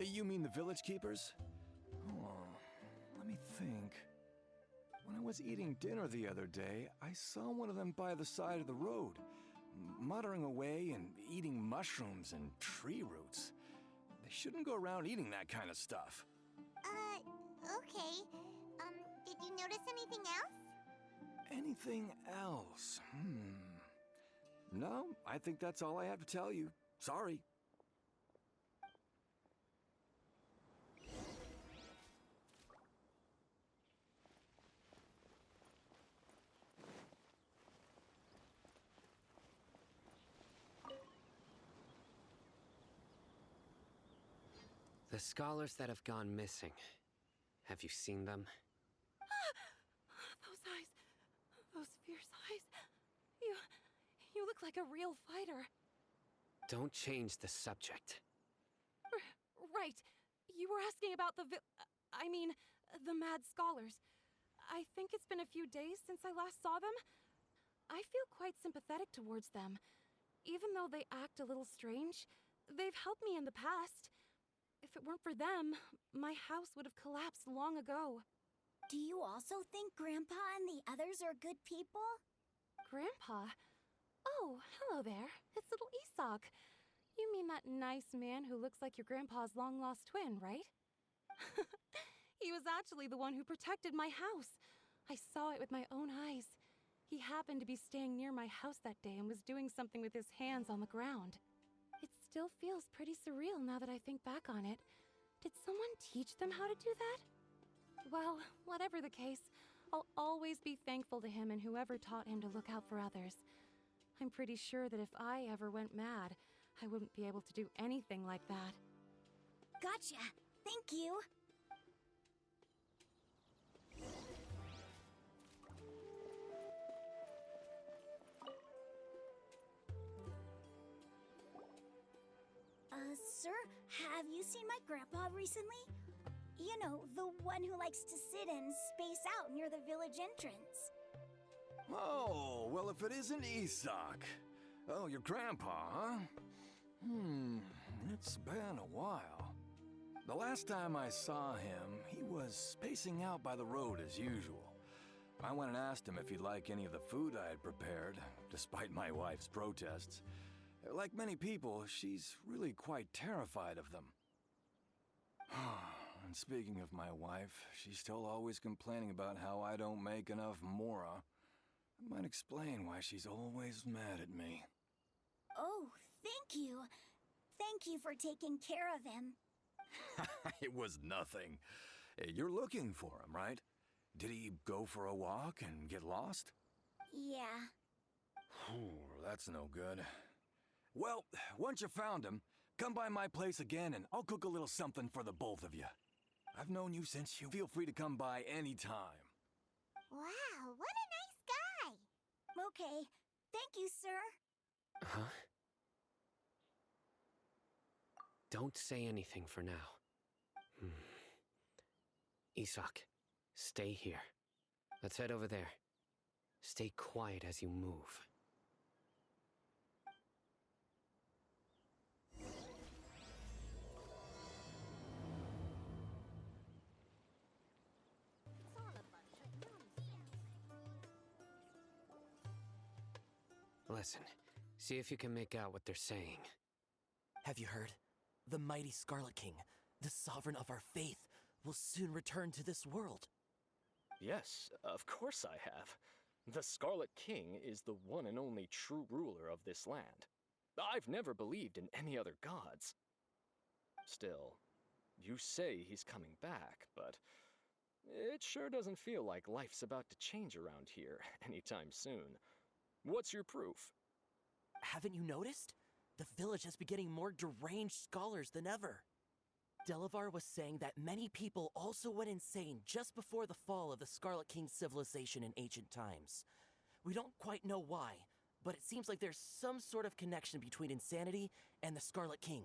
You mean the village keepers? Oh, let me think. When I was eating dinner the other day, I saw one of them by the side of the road, muttering away and eating mushrooms and tree roots. They shouldn't go around eating that kind of stuff. Okay. Did you notice anything else? Anything else? No, I think that's all I have to tell you. Sorry. The scholars that have gone missing. Have you seen them? Those eyes. Those fierce eyes. You look like a real fighter. Don't change the subject. Right. You were asking about the the mad scholars. I think it's been a few days since I last saw them. I feel quite sympathetic towards them. Even though they act a little strange, they've helped me in the past. If it weren't for them, my house would have collapsed long ago. Do you also think Grandpa and the others are good people? Grandpa? Oh, hello there. It's little Isak. You mean that nice man who looks like your grandpa's long-lost twin, right? He was actually the one who protected my house. I saw it with my own eyes. He happened to be staying near my house that day and was doing something with his hands on the ground. It still feels pretty surreal now that I think back on it. Did someone teach them how to do that? Well, whatever the case, I'll always be thankful to him and whoever taught him to look out for others. I'm pretty sure that if I ever went mad, I wouldn't be able to do anything like that. Gotcha. Thank you. Sir, have you seen my grandpa recently? You know, the one who likes to sit and space out near the village entrance. Oh, well, if it isn't Isak. Oh, your grandpa, huh? It's been a while. The last time I saw him, he was spacing out by the road as usual. I went and asked him if he'd like any of the food I had prepared, despite my wife's protests. Like many people, she's really quite terrified of them. And speaking of my wife, she's still always complaining about how I don't make enough mora. That might explain why she's always mad at me. Oh, thank you. Thank you for taking care of him. It was nothing. You're looking for him, right? Did he go for a walk and get lost? Yeah. That's no good. Well, once you found him, come by my place again and I'll cook a little something for the both of you. I've known you since you feel free to come by anytime. Wow, what a nice guy. Okay, thank you, sir. Huh? Don't say anything for now. Isak, stay here. Let's head over there. Stay quiet as you move. Listen, see if you can make out what they're saying. Have you heard? The mighty Scarlet King, the sovereign of our faith, will soon return to this world. Yes, of course I have. The Scarlet King is the one and only true ruler of this land. I've never believed in any other gods. Still, you say he's coming back, but it sure doesn't feel like life's about to change around here anytime soon. What's your proof? Haven't you noticed? The village has been getting more deranged scholars than ever. Delavar was saying that many people also went insane just before the fall of the Scarlet King's civilization in ancient times. We don't quite know why, but it seems like there's some sort of connection between insanity and the Scarlet King.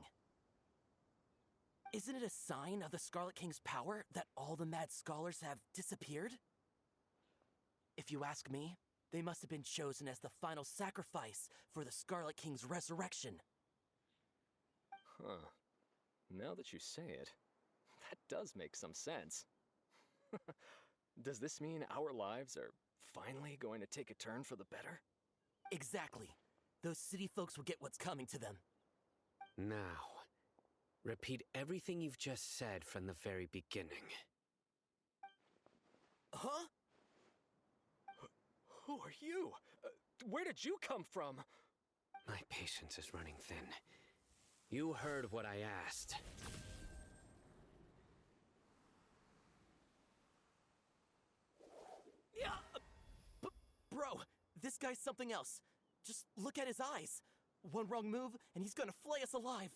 Isn't it a sign of the Scarlet King's power that all the mad scholars have disappeared? If you ask me, they must have been chosen as the final sacrifice for the Scarlet King's resurrection. Huh. Now that you say it, that does make some sense. Does this mean our lives are finally going to take a turn for the better? Exactly. Those city folks will get what's coming to them. Now, repeat everything you've just said from the very beginning. Huh? Who are you? Where did you come from? My patience is running thin. You heard what I asked. Yeah, bro, this guy's something else. Just look at his eyes. One wrong move, and he's gonna flay us alive.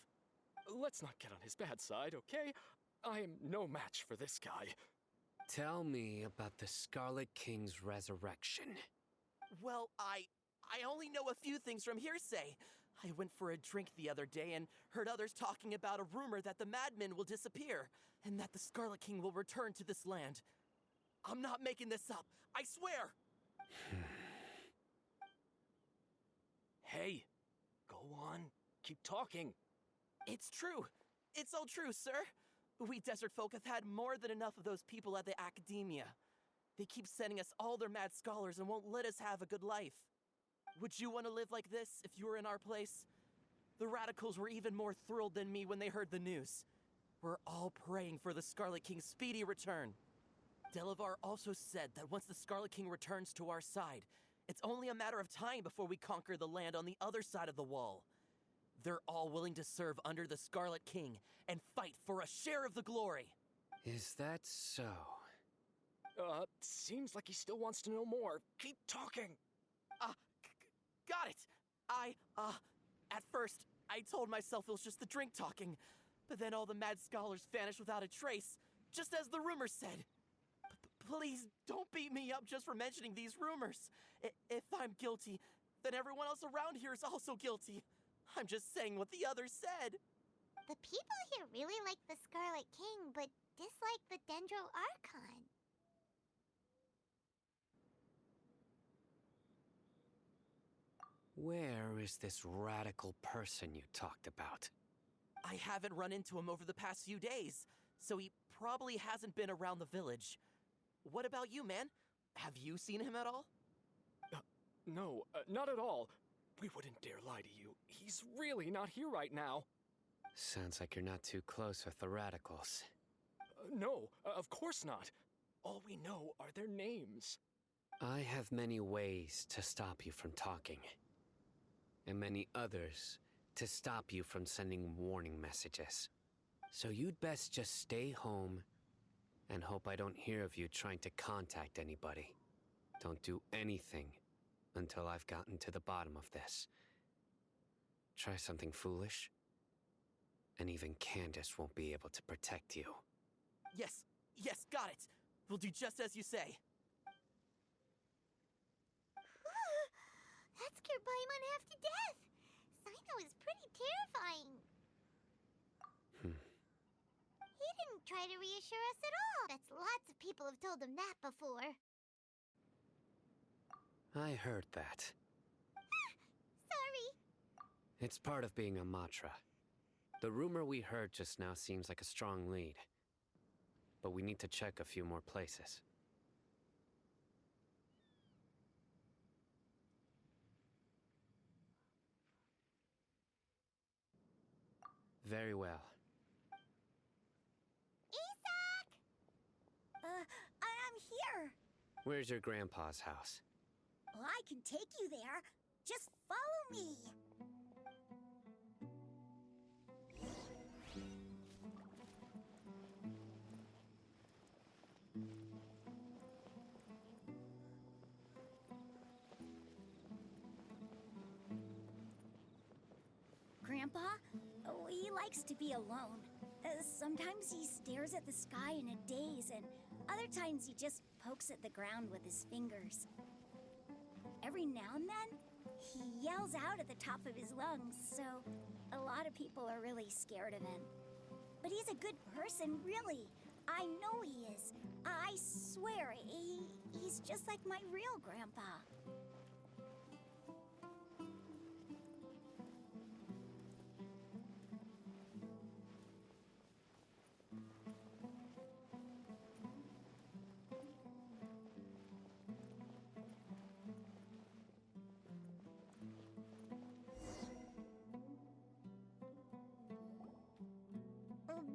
Let's not get on his bad side, okay? I am no match for this guy. Tell me about the Scarlet King's resurrection. Well, I only know a few things from hearsay. I went for a drink the other day and heard others talking about a rumor that the madmen will disappear, and that the Scarlet King will return to this land. I'm not making this up, I swear! Hey, go on. Keep talking. It's true. It's all true, sir. We desert folk have had more than enough of those people at the Academia. They keep sending us all their mad scholars and won't let us have a good life. Would you want to live like this if you were in our place? The radicals were even more thrilled than me when they heard the news. We're all praying for the Scarlet King's speedy return. Delavar also said that once the Scarlet King returns to our side, it's only a matter of time before we conquer the land on the other side of the wall. They're all willing to serve under the Scarlet King and fight for a share of the glory. Is that so? Seems like he still wants to know more. Keep talking. Got it. At first, I told myself it was just the drink talking, but then all the mad scholars vanished without a trace, just as the rumors said. Please, don't beat me up just for mentioning these rumors. If I'm guilty, then everyone else around here is also guilty. I'm just saying what the others said. The people here really like the Scarlet King, but dislike the Dendro Archon. Where is this radical person you talked about? I haven't run into him over the past few days, so he probably hasn't been around the village. What about you, man? Have you seen him at all? No, not at all. We wouldn't dare lie to you. He's really not here right now. Sounds like you're not too close with the radicals. No, of course not. All we know are their names. I have many ways to stop you from talking. And many others to stop you from sending warning messages. So you'd best just stay home and hope I don't hear of you trying to contact anybody. Don't do anything until I've gotten to the bottom of this. Try something foolish, and even Candace won't be able to protect you. Yes, got it. We'll do just as you say. That scared Paimon half to death. Sino is pretty terrifying. He didn't try to reassure us at all. That's lots of people have told him that before. I heard that. Sorry. It's part of being a Matra. The rumor we heard just now seems like a strong lead. But we need to check a few more places. Very well. Isak! I'm here. Where's your grandpa's house? Well, I can take you there. Just follow me. Grandpa, he likes to be alone. Sometimes he stares at the sky in a daze, and other times he just pokes at the ground with his fingers. Every now and then, he yells out at the top of his lungs, so a lot of people are really scared of him. But he's a good person, really. I know he is. I swear, he's just like my real grandpa.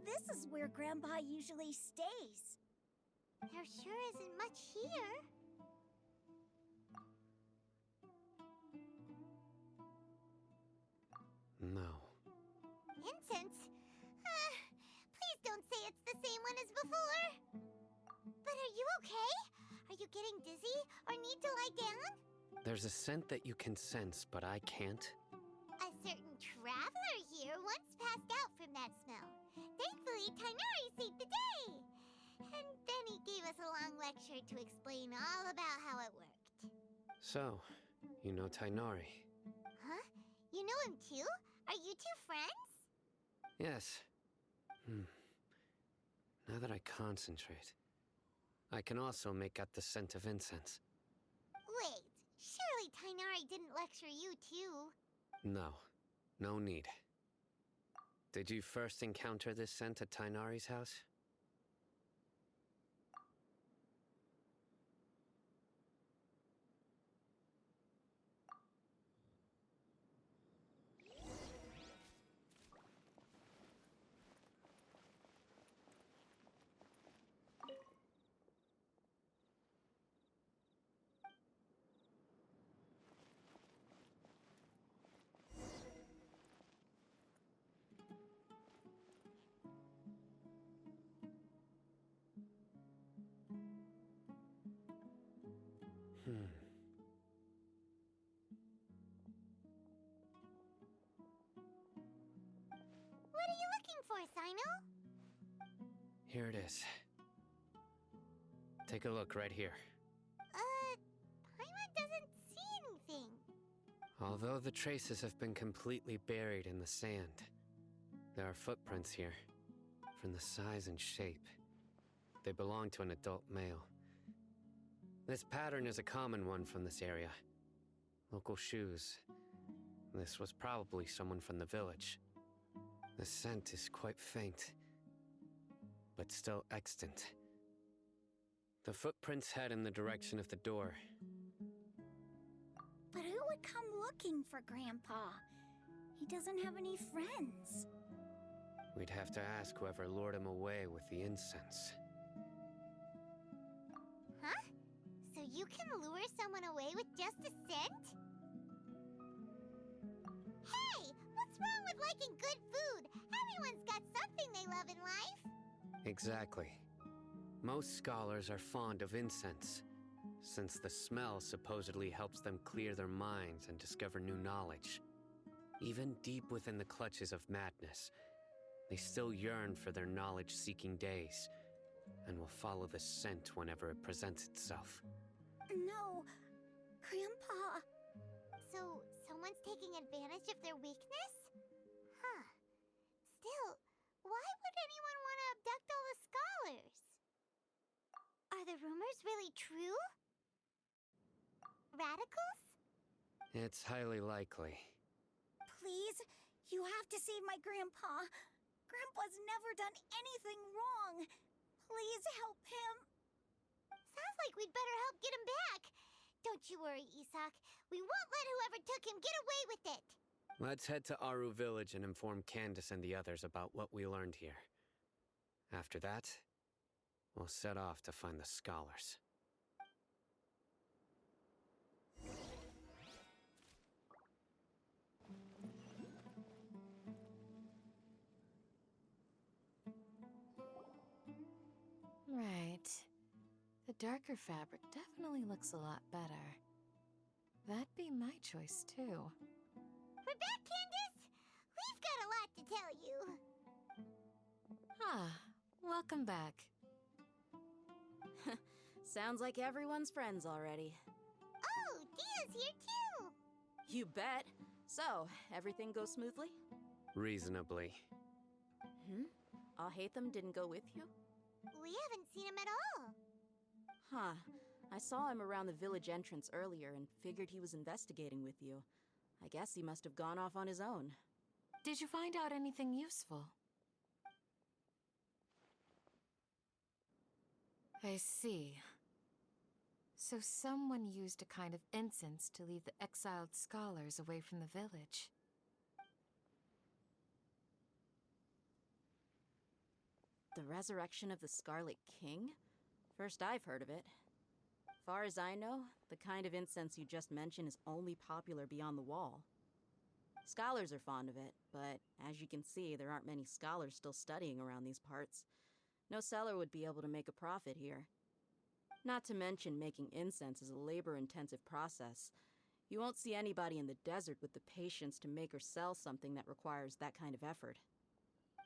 this is where Grandpa usually stays. There sure isn't much here. No. Incense? Please don't say it's the same one as before. But are you okay? Are you getting dizzy or need to lie down? There's a scent that you can sense, but I can't. A certain traveler here once passed out from that smell. Thankfully, Tainari saved the day. And then he gave us a long lecture to explain all about how it worked. So, you know Tainari? Huh? You know him too? Are you two friends? Yes. Now that I concentrate, I can also make out the scent of incense. Wait, surely Tainari didn't lecture you too? No, no need. Did you first encounter this scent at Tainari's house? What are you looking for, Sino? Here it is. Take a look right here. Paimon doesn't see anything. Although the traces have been completely buried in the sand, there are footprints here, from the size and shape. They belong to an adult male. This pattern is a common one from this area. Local shoes. This was probably someone from the village. The scent is quite faint, but still extant. The footprints head in the direction of the door. But who would come looking for Grandpa? He doesn't have any friends. We'd have to ask whoever lured him away with the incense. Huh? So you can lure someone away with just a scent? Hey! What's wrong with liking good food? Everyone's got something they love in life. Exactly. Most scholars are fond of incense, since the smell supposedly helps them clear their minds and discover new knowledge. Even deep within the clutches of madness, they still yearn for their knowledge-seeking days, and will follow the scent whenever it presents itself. No, Grandpa. So, someone's taking advantage of their weakness? Huh. Still, why would anyone want to abduct all the scholars? Are the rumors really true? Radicals? It's highly likely. Please, you have to save my Grandpa. Grandpa's never done anything wrong. Please help him. Sounds like we'd better help get him back. Don't you worry, Isak. We won't let whoever took him get away with it. Let's head to Aru Village and inform Candace and the others about what we learned here. After that, we'll set off to find the scholars. Right. The darker fabric definitely looks a lot better. That'd be my choice, too. We're back, Candace! We've got a lot to tell you. Ah, welcome back. Sounds like everyone's friends already. Oh, Dia's here too! You bet. So, everything goes smoothly? Reasonably. Alhaitham didn't go with you? We haven't seen him at all. Huh. I saw him around the village entrance earlier and figured he was investigating with you. I guess he must have gone off on his own. Did you find out anything useful? I see. So someone used a kind of incense to lead the exiled scholars away from the village. The resurrection of the Scarlet King? First I've heard of it. Far as I know, the kind of incense you just mentioned is only popular beyond the wall. Scholars are fond of it, but as you can see, there aren't many scholars still studying around these parts. No seller would be able to make a profit here. Not to mention, making incense is a labor-intensive process. You won't see anybody in the desert with the patience to make or sell something that requires that kind of effort.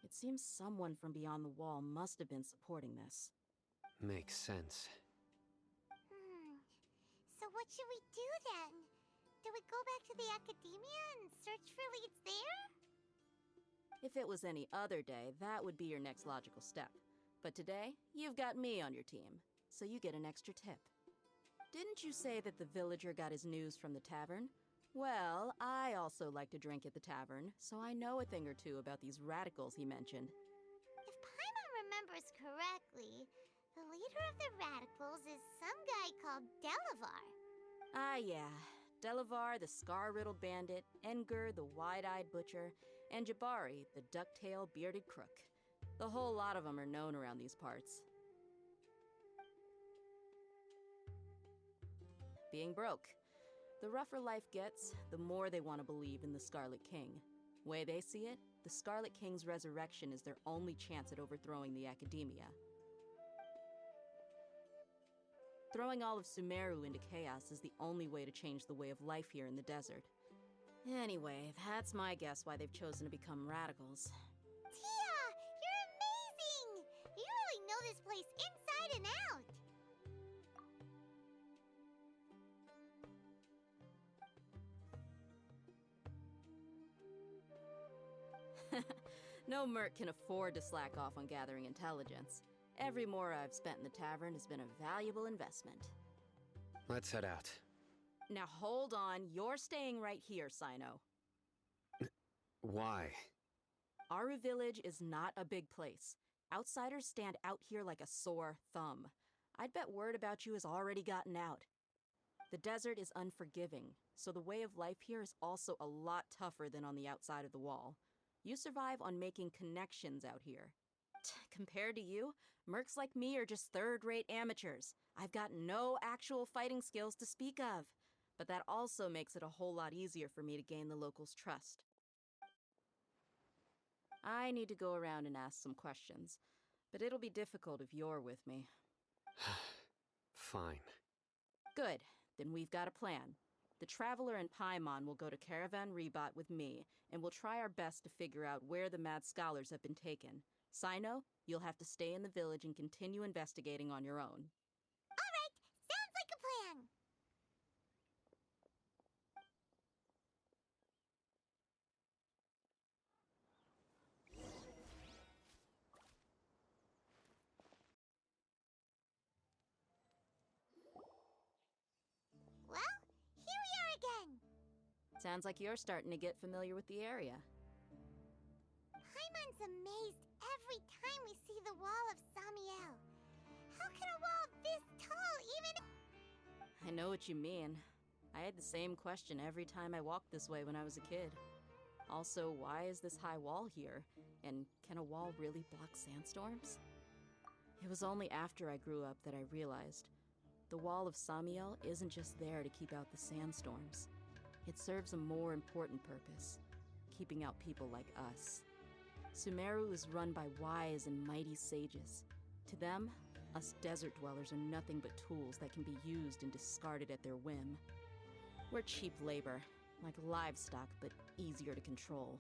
It seems someone from beyond the wall must have been supporting this. Makes sense. So what should we do then? Do we go back to the Academia and search for leads there? If it was any other day, that would be your next logical step. But today, you've got me on your team, so you get an extra tip. Didn't you say that the villager got his news from the tavern? Well, I also like to drink at the tavern, so I know a thing or two about these radicals he mentioned. If Paimon remembers correctly, the leader of the radicals is some guy called Delavar. Ah, yeah. Delavar, the scar-riddled bandit, Enger, the wide-eyed butcher, and Jabari, the duck-tailed bearded crook. The whole lot of them are known around these parts. Being broke. The rougher life gets, the more they want to believe in the Scarlet King. Way they see it, the Scarlet King's resurrection is their only chance at overthrowing the Academia. Throwing all of Sumeru into chaos is the only way to change the way of life here in the desert. Anyway, that's my guess why they've chosen to become radicals. Tia! You're amazing! You really know this place inside and out! No merc can afford to slack off on gathering intelligence. Every more I've spent in the tavern has been a valuable investment. Let's head out. Now hold on, you're staying right here, Sino. Why? Aru Village is not a big place. Outsiders stand out here like a sore thumb. I'd bet word about you has already gotten out. The desert is unforgiving, so the way of life here is also a lot tougher than on the outside of the wall. You survive on making connections out here. Compared to you, mercs like me are just third-rate amateurs. I've got no actual fighting skills to speak of. But that also makes it a whole lot easier for me to gain the locals' trust. I need to go around and ask some questions, but it'll be difficult if you're with me. Fine. Good, then we've got a plan. The Traveler and Paimon will go to Caravan Rebot with me, and we'll try our best to figure out where the mad scholars have been taken. Sino, you'll have to stay in the village and continue investigating on your own. All right, sounds like a plan. Well, here we are again. Sounds like you're starting to get familiar with the area. Paimon's amazed every time we see the wall of Samiel. How can a wall this tall even... I know what you mean. I had the same question every time I walked this way when I was a kid. Also, why is this high wall here? And can a wall really block sandstorms? It was only after I grew up that I realized the wall of Samiel isn't just there to keep out the sandstorms. It serves a more important purpose, keeping out people like us. Sumeru is run by wise and mighty sages. To them, us desert dwellers are nothing but tools that can be used and discarded at their whim. We're cheap labor, like livestock, but easier to control.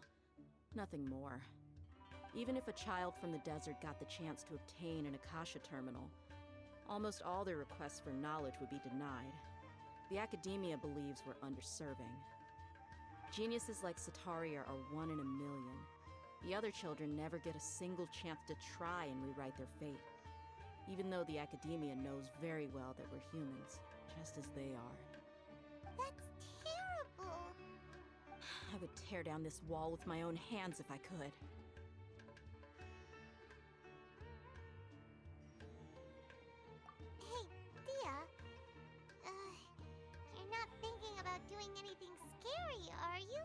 Nothing more. Even if a child from the desert got the chance to obtain an Akasha terminal, almost all their requests for knowledge would be denied. The Academia believes we're underserving. Geniuses like Sataria are 1 in a million. The other children never get a single chance to try and rewrite their fate, even though the Academia knows very well that we're humans, just as they are. That's terrible. I would tear down this wall with my own hands if I could. Hey, Thea. You're not thinking about doing anything scary, are you?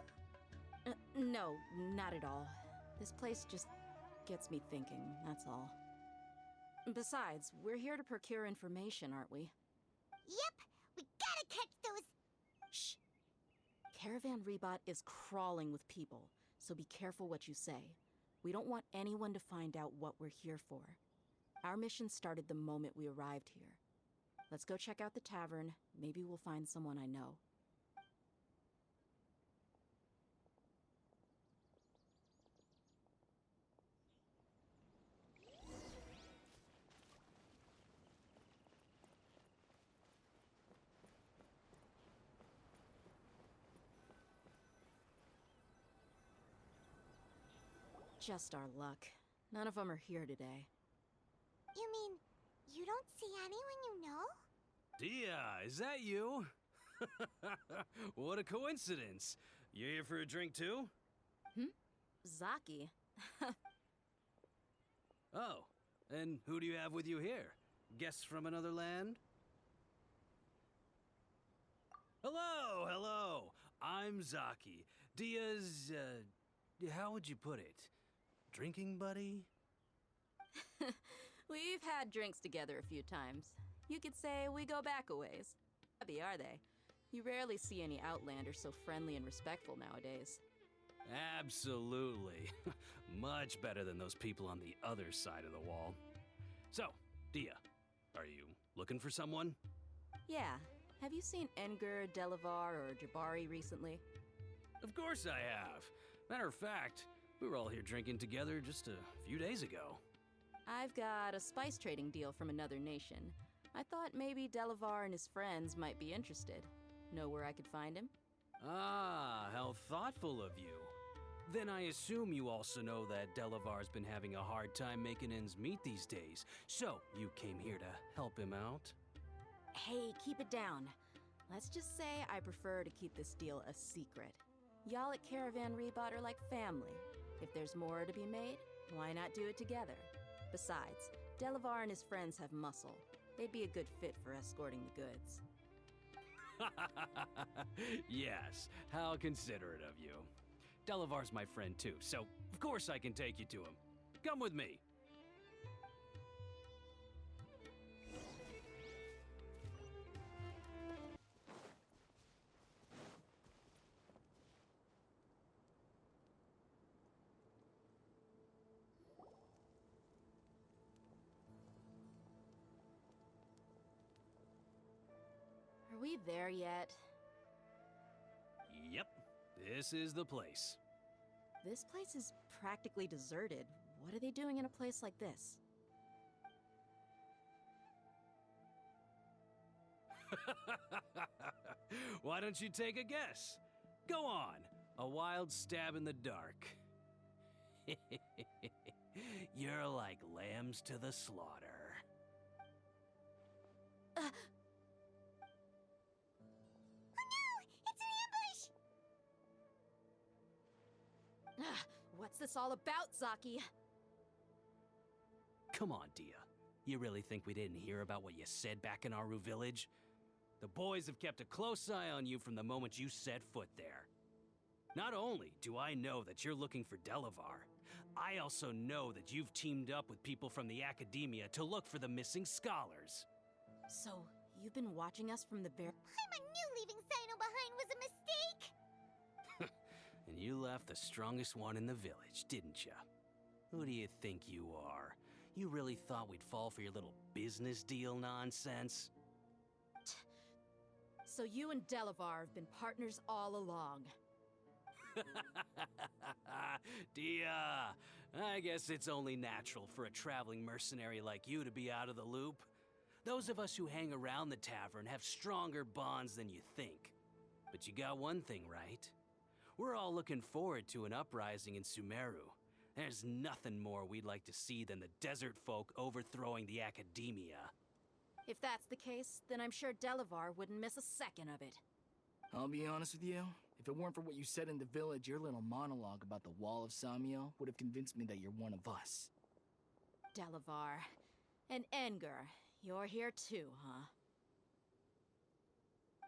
No, not at all. This place just gets me thinking, that's all. Besides, we're here to procure information, aren't we? Yep, we gotta catch those. Shh. Caravan Rebot is crawling with people, so be careful what you say. We don't want anyone to find out what we're here for. Our mission started the moment we arrived here. Let's go check out the tavern. Maybe we'll find someone I know. Just our luck. None of them are here today. You mean, you don't see anyone you know? Dia, is that you? What a coincidence. You here for a drink too? Zaki. Oh, and who do you have with you here? Guests from another land? Hello, hello. I'm Zaki. Dia's, how would you put it? Drinking buddy? We've had drinks together a few times. You could say we go back a ways. Happy, are they? You rarely see any Outlanders so friendly and respectful nowadays. Absolutely. Much better than those people on the other side of the wall. So, Dia, are you looking for someone? Yeah. Have you seen Enger, Delavar, or Jabari recently? Of course I have. Matter of fact, we were all here drinking together just a few days ago. I've got a spice trading deal from another nation. I thought maybe Delavar and his friends might be interested. Know where I could find him? Ah, how thoughtful of you. Then I assume you also know that Delavar's been having a hard time making ends meet these days, so you came here to help him out? Hey, keep it down. Let's just say I prefer to keep this deal a secret. Y'all at Caravan Rebot are like family. If there's more to be made, why not do it together? Besides, Delavar and his friends have muscle. They'd be a good fit for escorting the goods. Yes, how considerate of you. Delavar's my friend too, so of course I can take you to him. Come with me. Are we there yet? Yep, this is the place. This place is practically deserted. What are they doing in a place like this? Why don't you take a guess? Go on, a wild stab in the dark. You're like lambs to the slaughter. What's this all about, Zaki? Come on, Dia. You really think we didn't hear about what you said back in Aru village? The boys have kept a close eye on you from the moment you set foot there. Not only do I know that you're looking for Delavar, I also know that you've teamed up with people from the Academia to look for the missing scholars. So, you've been watching us from the bear- I knew leaving Sino behind was a mistake! And you left the strongest one in the village, didn't ya? Who do you think you are? You really thought we'd fall for your little business deal nonsense? So you and Delavar have been partners all along. Dia, I guess it's only natural for a traveling mercenary like you to be out of the loop. Those of us who hang around the tavern have stronger bonds than you think. But you got one thing right. We're all looking forward to an uprising in Sumeru. There's nothing more we'd like to see than the desert folk overthrowing the Academia. If that's the case, then I'm sure Delavar wouldn't miss a second of it. I'll be honest with you. If it weren't for what you said in the village, your little monologue about the Wall of Samiel would have convinced me that you're one of us. Delavar. And Enger. You're here too, huh?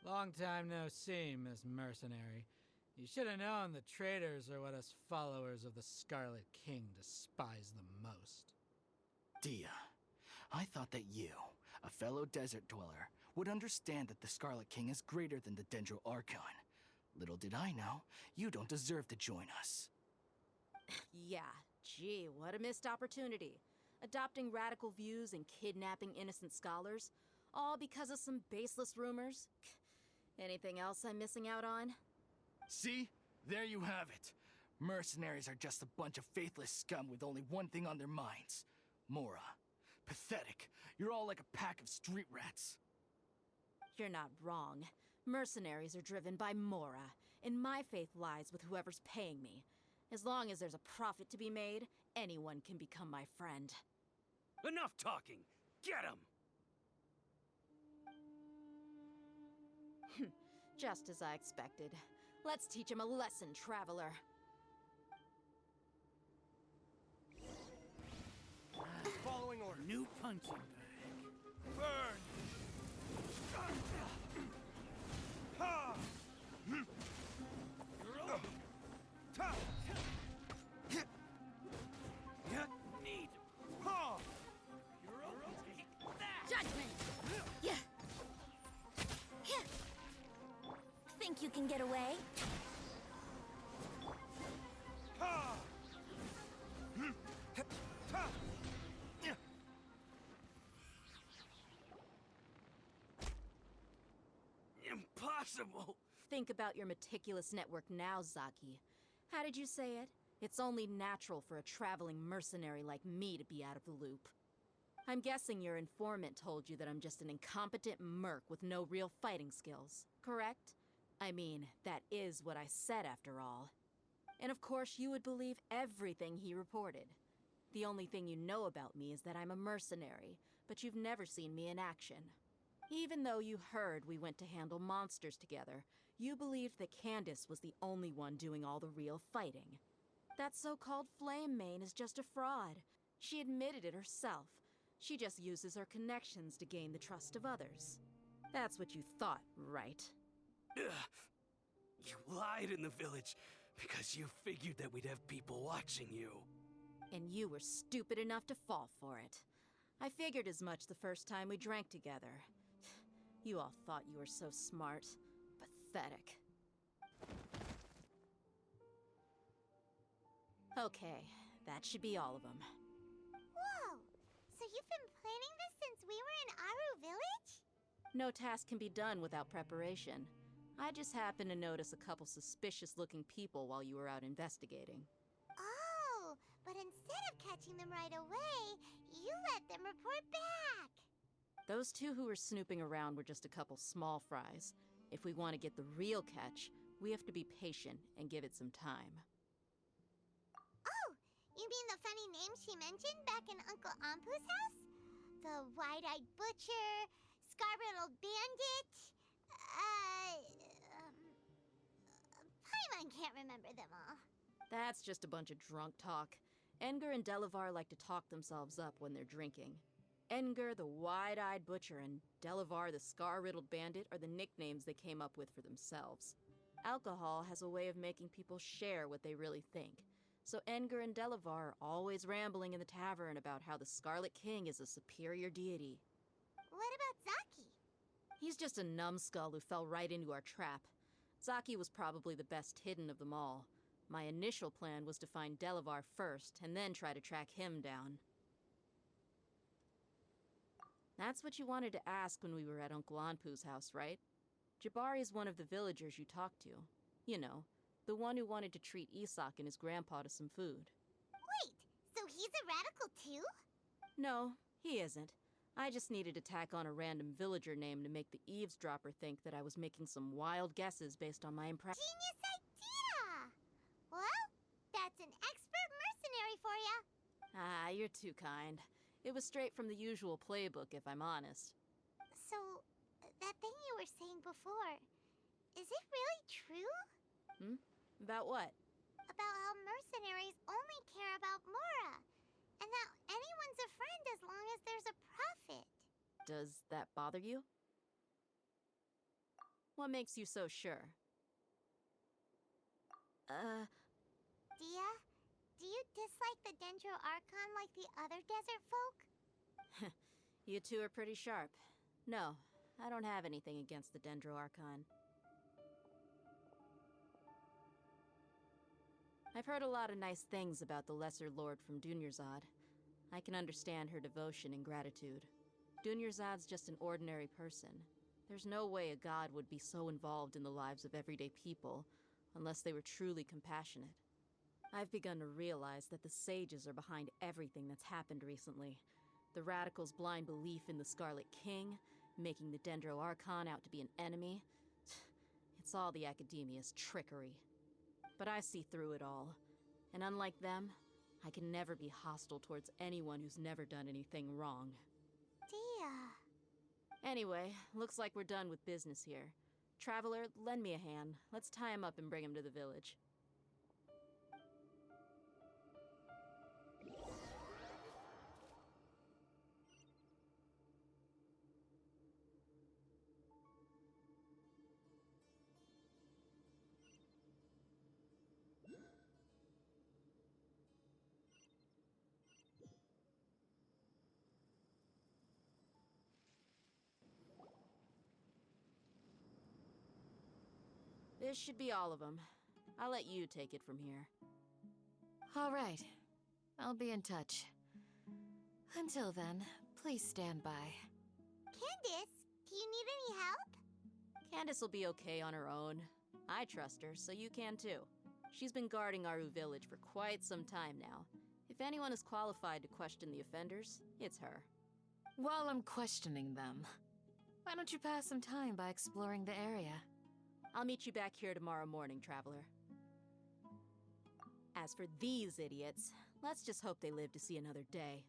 Long time no see, Miss Mercenary. You should have known the traitors are what us followers of the Scarlet King despise the most. Dia, I thought that you, a fellow desert dweller, would understand that the Scarlet King is greater than the Dendro Archon. Little did I know, you don't deserve to join us. Yeah, gee, what a missed opportunity. Adopting radical views and kidnapping innocent scholars, all because of some baseless rumors. Anything else I'm missing out on? See? There you have it. Mercenaries are just a bunch of faithless scum with only one thing on their minds. Mora. Pathetic. You're all like a pack of street rats. You're not wrong. Mercenaries are driven by Mora, and my faith lies with whoever's paying me. As long as there's a profit to be made, anyone can become my friend. Enough talking! Get him! Just as I expected. Let's teach him a lesson, traveler. Following order. New punching bag. Burn! Ha! Ta! Need. Ha! Judgment! Yeah. Think you can get away? Ha! Ta! Impossible! Think about your meticulous network now, Zaki. How did you say it? It's only natural for a traveling mercenary like me to be out of the loop. I'm guessing your informant told you that I'm just an incompetent merc with no real fighting skills, correct? I mean, that is what I said after all. And of course you would believe everything he reported. The only thing you know about me is that I'm a mercenary, but you've never seen me in action. Even though you heard we went to handle monsters together, you believed that Candace was the only one doing all the real fighting. That so-called Flame Mane is just a fraud. She admitted it herself. She just uses her connections to gain the trust of others. That's what you thought, right? Ugh. You lied in the village because you figured that we'd have people watching you. And you were stupid enough to fall for it. I figured as much the first time we drank together. You all thought you were so smart. Pathetic. Okay, that should be all of them. Whoa! So you've been planning this since we were in Aru Village? No task can be done without preparation. I just happened to notice a couple suspicious-looking people while you were out investigating. Oh, but instead of catching them right away, you let them report back. Those two who were snooping around were just a couple small fries. If we want to get the real catch, we have to be patient and give it some time. Oh, you mean the funny name she mentioned back in Uncle Ampu's house? The wide-eyed butcher, scar-riddled bandit, Paimon can't remember them all. That's just a bunch of drunk talk. Engar and Delavar like to talk themselves up when they're drinking. Engar, the wide-eyed butcher, and Delavar, the scar-riddled bandit, are the nicknames they came up with for themselves. Alcohol has a way of making people share what they really think. So Engar and Delavar are always rambling in the tavern about how the Scarlet King is a superior deity. What about Zaki? He's just a numbskull who fell right into our trap. Zaki was probably the best hidden of them all. My initial plan was to find Delavar first, and then try to track him down. That's what you wanted to ask when we were at Uncle Anpu's house, right? Jabari is one of the villagers you talked to. You know, the one who wanted to treat Isak and his grandpa to some food. Wait, so he's a radical too? No, he isn't. I just needed to tack on a random villager name to make the eavesdropper think that I was making some wild guesses based on my impression. Genius idea! Well, that's an expert mercenary for ya. Ah, you're too kind. It was straight from the usual playbook, if I'm honest. So, that thing you were saying before, is it really true? About what? About how mercenaries only care about Mora, and that anyone's a friend as long as there's a profit. Does that bother you? What makes you so sure? Dia, do you dislike the Dendro Archon like the other desert folk? You two are pretty sharp. No, I don't have anything against the Dendro Archon. I've heard a lot of nice things about the Lesser Lord from Dunyarzad. I can understand her devotion and gratitude. Dunyarzad's just an ordinary person. There's no way a god would be so involved in the lives of everyday people unless they were truly compassionate. I've begun to realize that the sages are behind everything that's happened recently. The radicals' blind belief in the Scarlet King, making the Dendro Archon out to be an enemy. It's all the Academia's trickery. But I see through it all. And unlike them, I can never be hostile towards anyone who's never done anything wrong. Dia. Anyway, looks like we're done with business here. Traveler, lend me a hand. Let's tie him up and bring him to the village. This should be all of them. I'll let you take it from here. All right. I'll be in touch. Until then, please stand by. Candace, do you need any help? Candace will be okay on her own. I trust her, so you can too. She's been guarding Aru village for quite some time now. If anyone is qualified to question the offenders, it's her. While I'm questioning them, why don't you pass some time by exploring the area? I'll meet you back here tomorrow morning, Traveler. As for these idiots, let's just hope they live to see another day.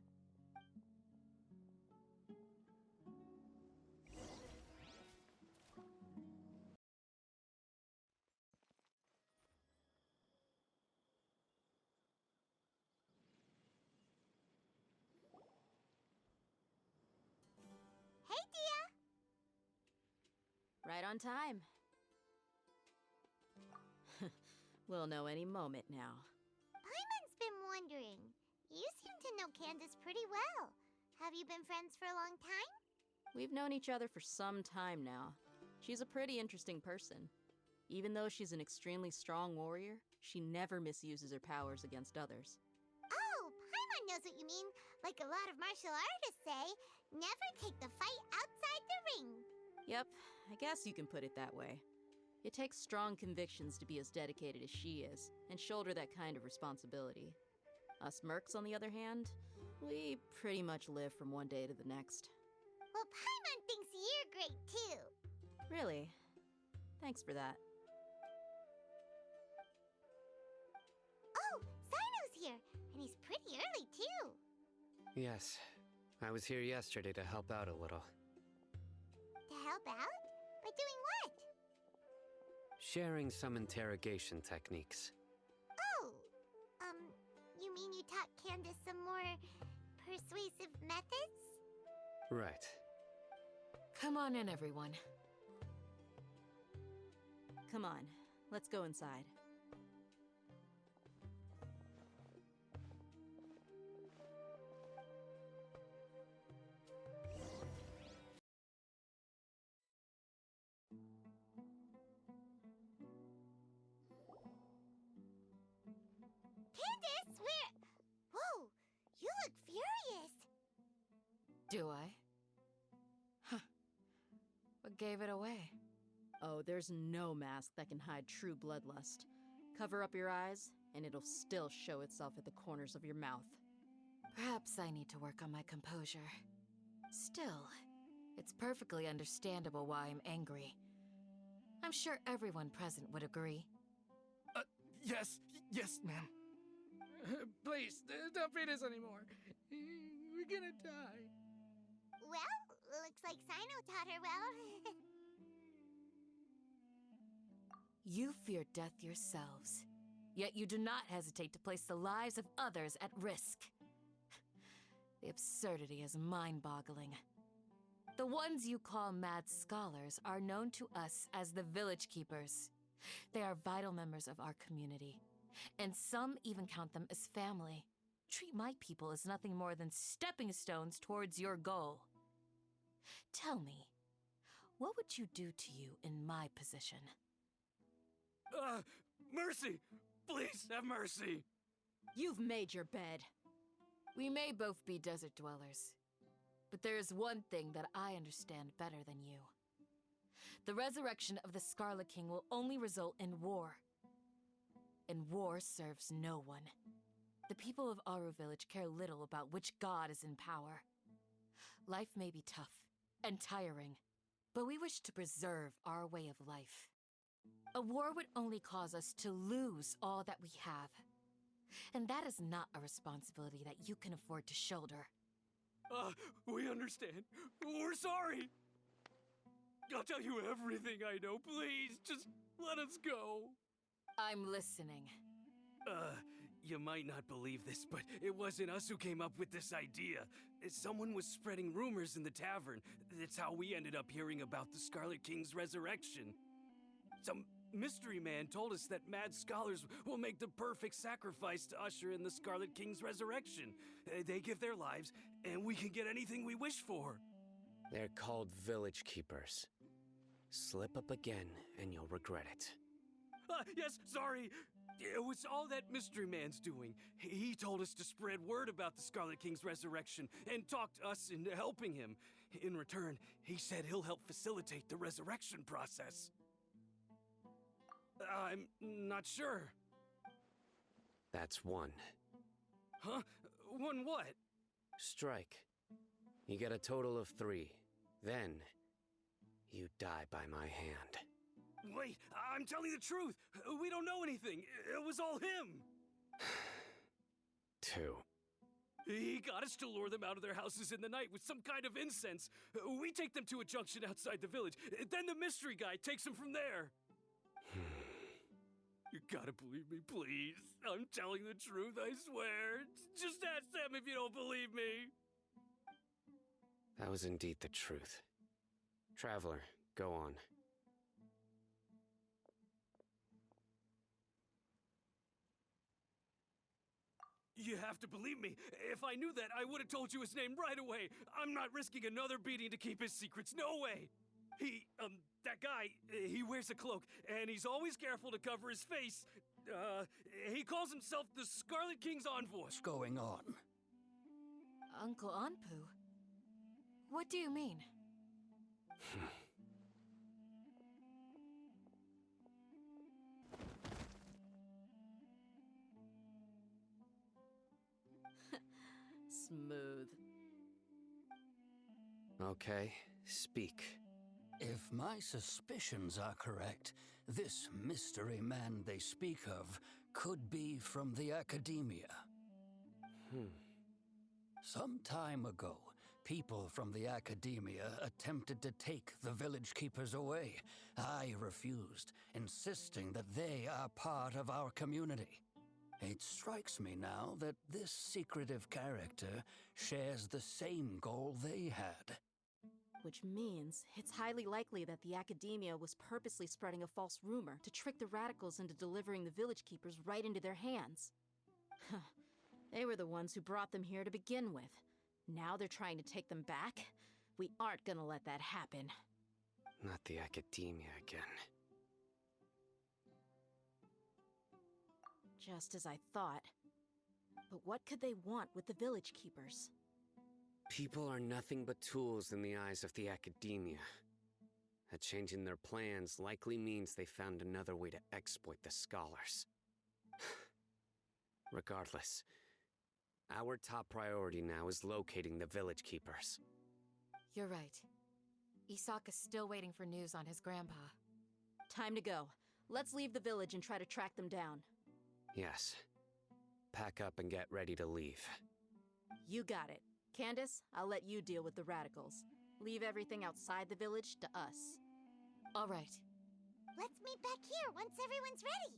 Hey, Dia! Right on time. We'll know any moment now. Paimon's been wondering. You seem to know Candace pretty well. Have you been friends for a long time? We've known each other for some time now. She's a pretty interesting person. Even though she's an extremely strong warrior, she never misuses her powers against others. Oh, Paimon knows what you mean. Like a lot of martial artists say, never take the fight outside the ring. Yep, I guess you can put it that way. It takes strong convictions to be as dedicated as she is, and shoulder that kind of responsibility. Us mercs, on the other hand, we pretty much live from one day to the next. Well, Paimon thinks you're great too. Really? Thanks for that. Oh, Sino's here, and he's pretty early too. Yes, I was here yesterday to help out a little. To help out? By doing what? Sharing some interrogation techniques. Oh, you mean you taught Candace some more persuasive methods? Right. Come on in, everyone. Come on, let's go inside. Candace, where? Whoa, you look furious. Do I? Huh. What gave it away? Oh, there's no mask that can hide true bloodlust. Cover up your eyes, and it'll still show itself at the corners of your mouth. Perhaps I need to work on my composure. Still, it's perfectly understandable why I'm angry. I'm sure everyone present would agree. Yes, ma'am. Please, don't beat us anymore. We're gonna die. Well, looks like Sino taught her well. You fear death yourselves, yet you do not hesitate to place the lives of others at risk. The absurdity is mind-boggling. The ones you call mad scholars are known to us as the Village Keepers. They are vital members of our community, and some even count them as family. Treat my people as nothing more than stepping stones towards your goal. Tell me, what would you do to you in my position? Mercy! Please, have mercy! You've made your bed. We may both be desert dwellers, but there is one thing that I understand better than you. The resurrection of the Scarlet King will only result in war. And war serves no one. The people of Aru Village care little about which god is in power. Life may be tough and tiring, but we wish to preserve our way of life. A war would only cause us to lose all that we have. And that is not a responsibility that you can afford to shoulder. We understand. We're sorry! I'll tell you everything I know, please! Just let us go! I'm listening. You might not believe this, but it wasn't us who came up with this idea. Someone was spreading rumors in the tavern. That's how we ended up hearing about the Scarlet King's resurrection. Some mystery man told us that mad scholars will make the perfect sacrifice to usher in the Scarlet King's resurrection. They give their lives, and we can get anything we wish for. They're called Village Keepers. Slip up again, and you'll regret it. Yes, sorry. It was all that mystery man's doing. He told us to spread word about the Scarlet King's resurrection and talk us into helping him. In return, he said he'll help facilitate the resurrection process. I'm not sure. That's one. Huh? One what? Strike. You get a total of 3. Then, you die by my hand. Wait, I'm telling the truth. We don't know anything. It was all him. 2. He got us to lure them out of their houses in the night with some kind of incense. We take them to a junction outside the village. Then the mystery guy takes them from there. You gotta believe me, please. I'm telling the truth, I swear. Just ask them if you don't believe me. That was indeed the truth. Traveler, go on. You have to believe me. If I knew that, I would have told you his name right away. I'm not risking another beating to keep his secrets. No way. That guy, he wears a cloak, and he's always careful to cover his face. He calls himself the Scarlet King's envoy. What's going on? Uncle Anpu? What do you mean? Smooth. Okay, speak. If my suspicions are correct, this mystery man they speak of could be from the Academia. Some time ago, people from the Academia attempted to take the village keepers away. I refused, insisting that they are part of our community. It strikes me now that this secretive character shares the same goal they had. Which means it's highly likely that the Academia was purposely spreading a false rumor to trick the radicals into delivering the village keepers right into their hands. They were the ones who brought them here to begin with. Now they're trying to take them back? We aren't gonna let that happen. Not the Academia again. Just as I thought. But what could they want with the village keepers? People are nothing but tools in the eyes of the Academia. A change in their plans likely means they found another way to exploit the scholars. Regardless, our top priority now is locating the village keepers. You're right. Isak is still waiting for news on his grandpa. Time to go. Let's leave the village and try to track them down. Yes. Pack up and get ready to leave. You got it. Candace, I'll let you deal with the radicals. Leave everything outside the village to us. All right. Let's meet back here once everyone's ready.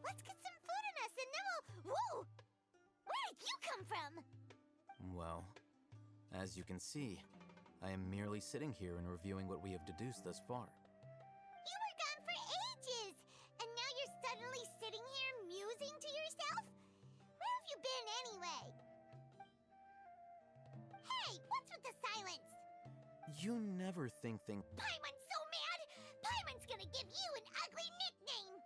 Let's get some food in us and then we'll... Whoa! Where did you come come from? Well, as you can see, I am merely sitting here and reviewing what we have deduced thus far. You were gone for ages, and now you're suddenly sitting here musing to yourself? Where have you been anyway? Hey, what's with the silence? You never think things. Paimon's so mad! Paimon's gonna give you an ugly nickname!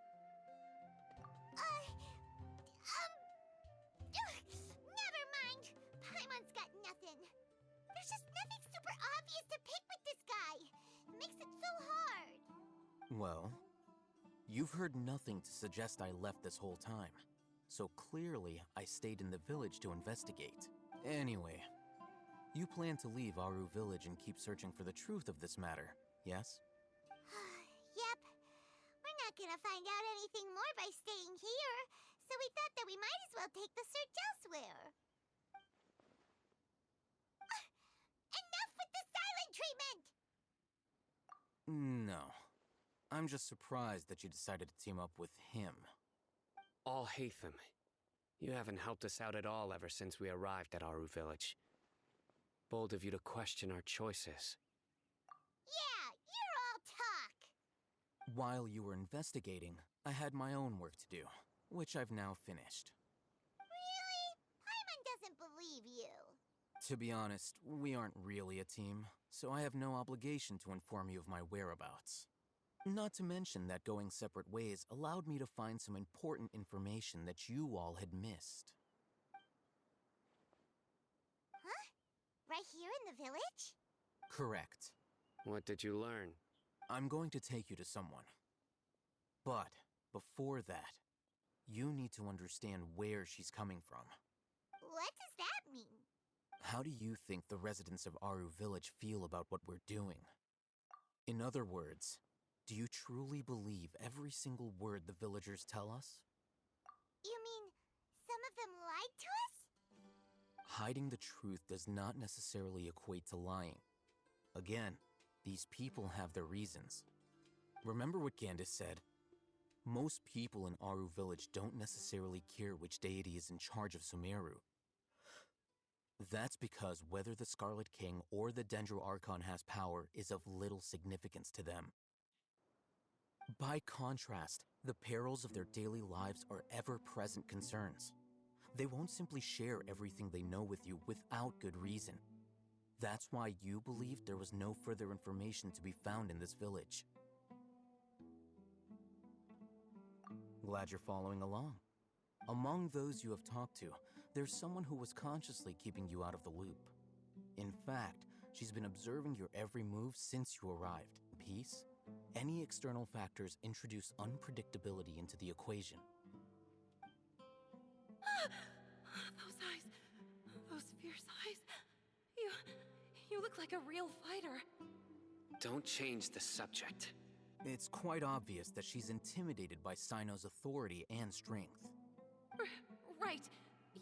Never mind. Paimon's got nothing. There's just nothing super obvious to pick with this guy. It makes it so hard. Well, you've heard nothing to suggest I left this whole time. So clearly, I stayed in the village to investigate. Anyway, you plan to leave Aru village and keep searching for the truth of this matter, yes? Yep. We're not gonna find out anything more by staying here, so we thought that we might as well take the search elsewhere. Enough with the silent treatment! No. I'm just surprised that you decided to team up with him. Alhaitham, you haven't helped us out at all ever since we arrived at Aru village. Bold of you to question our choices. Yeah, you're all talk! While you were investigating, I had my own work to do, which I've now finished. Really? Paimon doesn't believe you. To be honest, we aren't really a team, so I have no obligation to inform you of my whereabouts. Not to mention that going separate ways allowed me to find some important information that you all had missed. Huh? Right here in the village? Correct. What did you learn? I'm going to take you to someone. But before that, you need to understand where she's coming from. What does that mean? How do you think the residents of Aru village feel about what we're doing? In other words, do you truly believe every single word the villagers tell us? You mean some of them lied to us? Hiding the truth does not necessarily equate to lying. Again, these people have their reasons. Remember what Gandis said? Most people in Aru village don't necessarily care which deity is in charge of Sumeru. That's because whether the Scarlet King or the Dendro Archon has power is of little significance to them. By contrast, the perils of their daily lives are ever-present concerns. They won't simply share everything they know with you without good reason. That's why you believed there was no further information to be found in this village. Glad you're following along. Among those you have talked to, there's someone who was consciously keeping you out of the loop. In fact, she's been observing your every move since you arrived. Peace? Any external factors introduce unpredictability into the equation. Those eyes. Those fierce eyes. You look like a real fighter. Don't change the subject. It's quite obvious that she's intimidated by Sino's authority and strength. Right.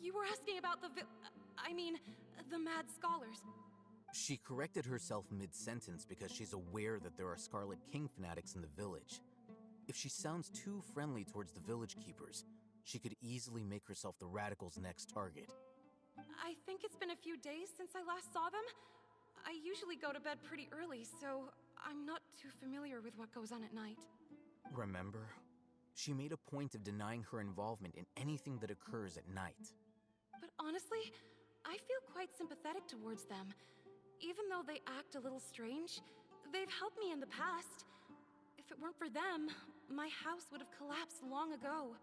You were asking about the Mad Scholars. She corrected herself mid-sentence because she's aware that there are Scarlet King fanatics in the village. If she sounds too friendly towards the village keepers, she could easily make herself the Radicals' next target. I think it's been a few days since I last saw them. I usually go to bed pretty early, so I'm not too familiar with what goes on at night. Remember? She made a point of denying her involvement in anything that occurs at night. But honestly, I feel quite sympathetic towards them. Even though they act a little strange, they've helped me in the past. If it weren't for them, my house would have collapsed long ago.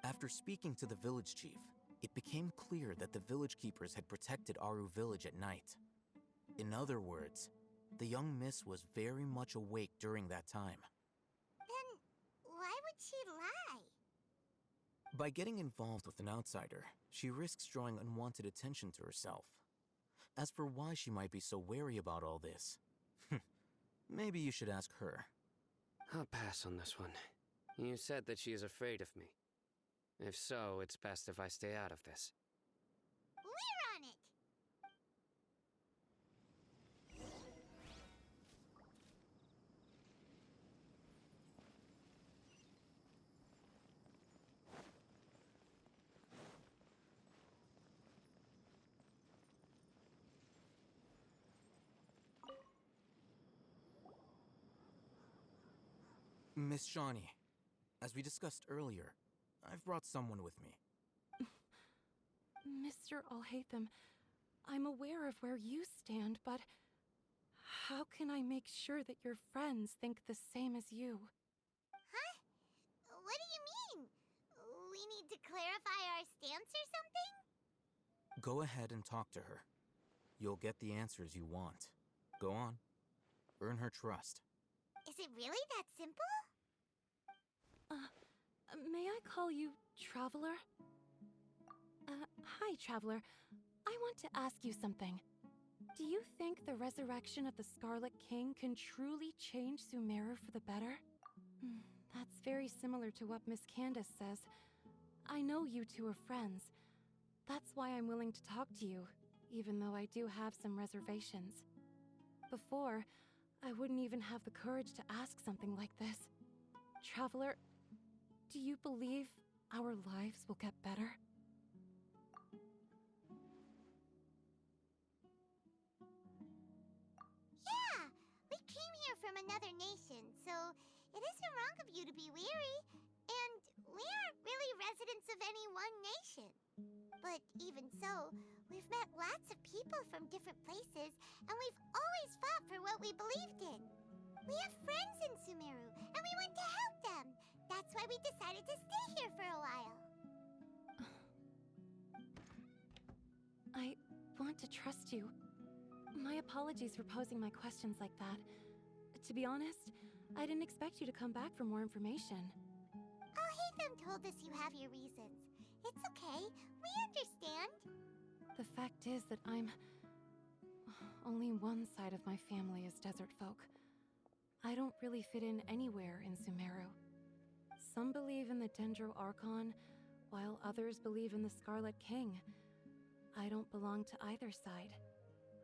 After speaking to the village chief, it became clear that the village keepers had protected Aru village at night. In other words, the young miss was very much awake during that time. Then why would she lie? By getting involved with an outsider, she risks drawing unwanted attention to herself. As for why she might be so wary about all this, maybe you should ask her. I'll pass on this one. You said that she is afraid of me. If so, it's best if I stay out of this. We're on it! Miss Shawnee, as we discussed earlier, I've brought someone with me. Mr. Alhaitham, I'm aware of where you stand, but how can I make sure that your friends think the same as you? Huh? What do you mean? We need to clarify our stance or something? Go ahead and talk to her. You'll get the answers you want. Go on. Earn her trust. Is it really that simple? May I call you Traveler? Hi, Traveler. I want to ask you something. Do you think the resurrection of the Scarlet King can truly change Sumeru for the better? That's very similar to what Miss Candace says. I know you two are friends. That's why I'm willing to talk to you, even though I do have some reservations. Before, I wouldn't even have the courage to ask something like this. Traveler, do you believe our lives will get better? Yeah! We came here from another nation, so it isn't wrong of you to be weary. And we aren't really residents of any one nation. But even so, we've met lots of people from different places, and we've always fought for what we believed in. We have friends in Sumeru, and we want to help them. That's why we decided to stay here for a while. I want to trust you. My apologies for posing my questions like that. To be honest, I didn't expect you to come back for more information. Alhaitham told us you have your reasons. It's okay. We understand. The fact is that only one side of my family is desert folk. I don't really fit in anywhere in Sumeru. Some believe in the Dendro Archon, while others believe in the Scarlet King. I don't belong to either side,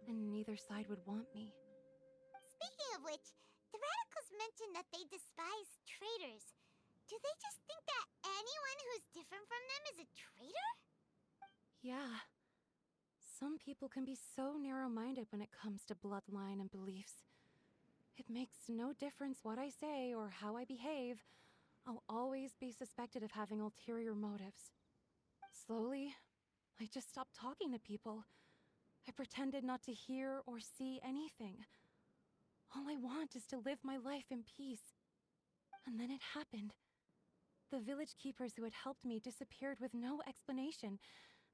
and neither side would want me. Speaking of which, the radicals mentioned that they despise traitors. Do they just think that anyone who's different from them is a traitor? Yeah. Some people can be so narrow-minded when it comes to bloodline and beliefs. It makes no difference what I say or how I behave. I'll always be suspected of having ulterior motives. Slowly, I just stopped talking to people. I pretended not to hear or see anything. All I want is to live my life in peace. And then it happened. The village keepers who had helped me disappeared with no explanation,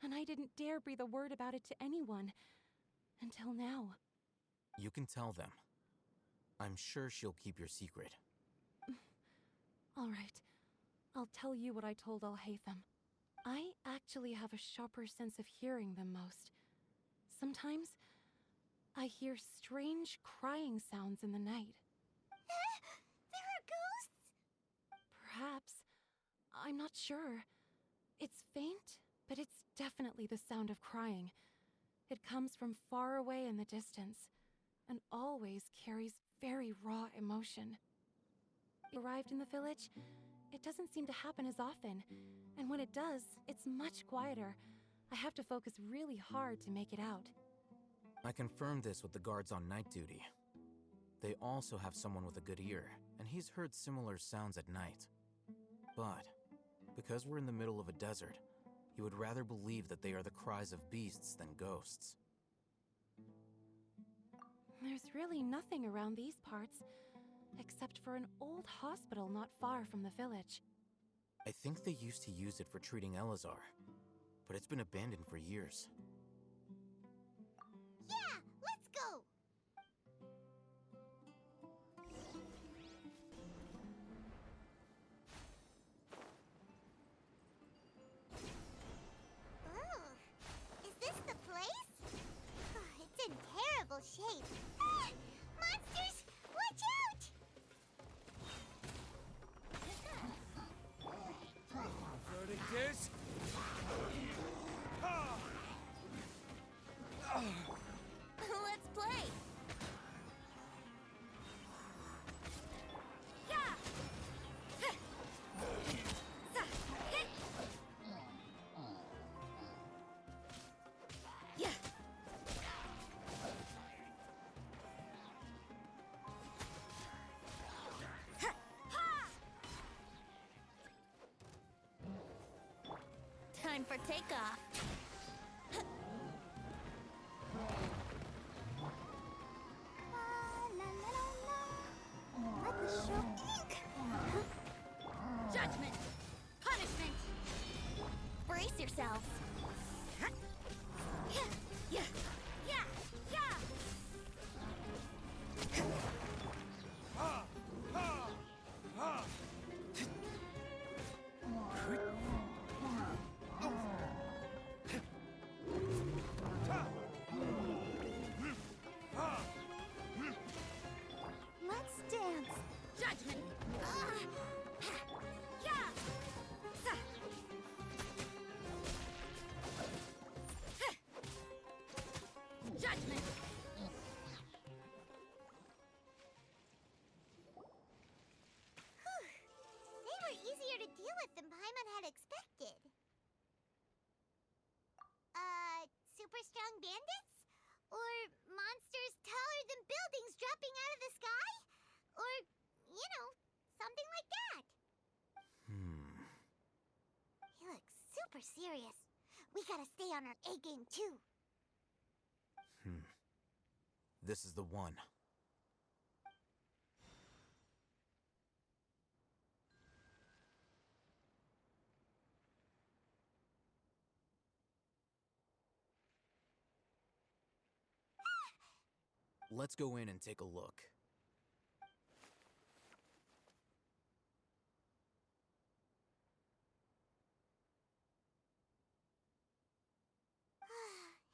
and I didn't dare breathe a word about it to anyone. Until now. You can tell them. I'm sure she'll keep your secret. All right. I'll tell you what I told Alhaitham. I actually have a sharper sense of hearing than most. Sometimes, I hear strange crying sounds in the night. There are ghosts? Perhaps. I'm not sure. It's faint, but it's definitely the sound of crying. It comes from far away in the distance, and always carries very raw emotion. Arrived in the village, it doesn't seem to happen as often, and when it does, it's much quieter. I have to focus really hard to make it out. I confirmed this with the guards on night duty. They also have someone with a good ear, and he's heard similar sounds at night. But, because we're in the middle of a desert, he would rather believe that they are the cries of beasts than ghosts. There's really nothing around these parts, except for an old hospital not far from the village. I think they used to use it for treating Elazar, but it's been abandoned for years. Yeah, let's go! Ooh, is this the place? It's in terrible shape. Ah! Monsters! Watch out! Verdict is... for takeoff. La, la, la, la. Let the show ink. Judgment! Punishment! Brace yourselves. Yeah, yeah, yeah, yeah! Let's dance. Judgment. Yeah. Judgment. They were easier to deal with than Paimon had expected. Super strong bandits? Or monsters taller than buildings dropping out of the sky? Or, you know, something like that. He looks super serious. We gotta stay on our A game too. This is the one. Let's go in and take a look.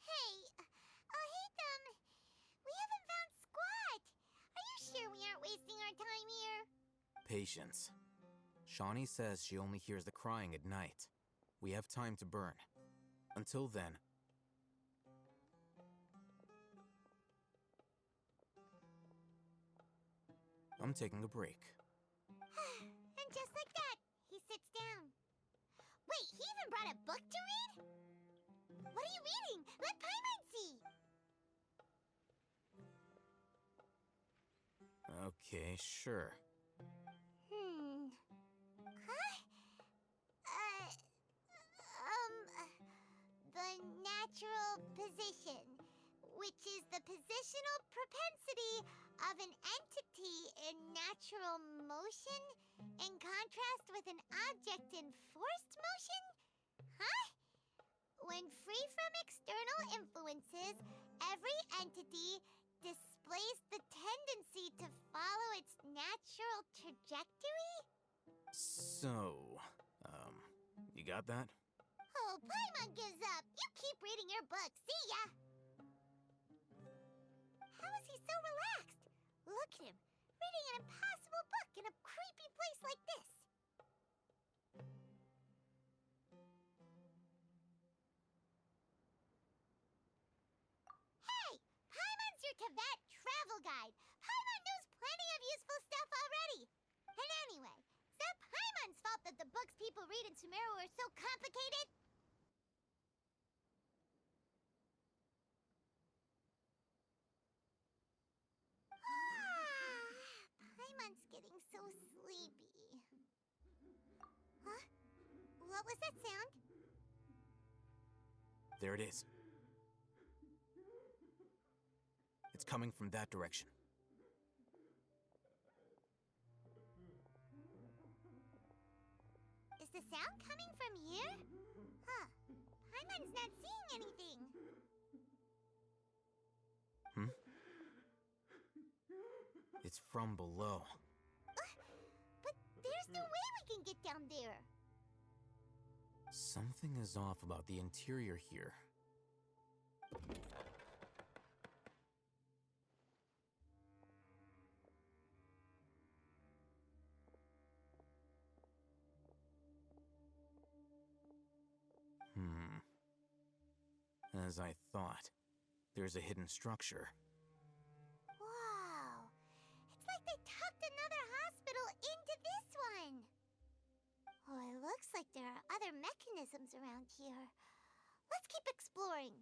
Hey, we haven't found squat. Are you sure we aren't wasting our time here? Patience. Shawnee says she only hears the crying at night. We have time to burn. Until then... I'm taking a break. And just like that, he sits down. Wait, he even brought a book to read? What are you reading? Let Paimon see! Okay, sure. The natural position, which is the positional propensity of an entity in natural motion in contrast with an object in forced motion? Huh? When free from external influences, every entity displays the tendency to follow its natural trajectory? So, you got that? Oh, Paimon gives up. You keep reading your book. See ya! How is he so relaxed? Look at him, reading an impossible book in a creepy place like this. Hey! Paimon's your Tibet travel guide. Paimon knows plenty of useful stuff already. And anyway, it's not Paimon's fault that the books people read in Sumeru are so complicated. Paimon's getting so sleepy. Huh? What was that sound? There it is. It's coming from that direction. Is the sound coming from here? Huh. Paimon's not seeing anything. It's from below. But there's no way we can get down there. Something is off about the interior here. As I thought, there's a hidden structure. Wow. It's like they tucked another hospital into this one. Oh, it looks like there are other mechanisms around here. Let's keep exploring.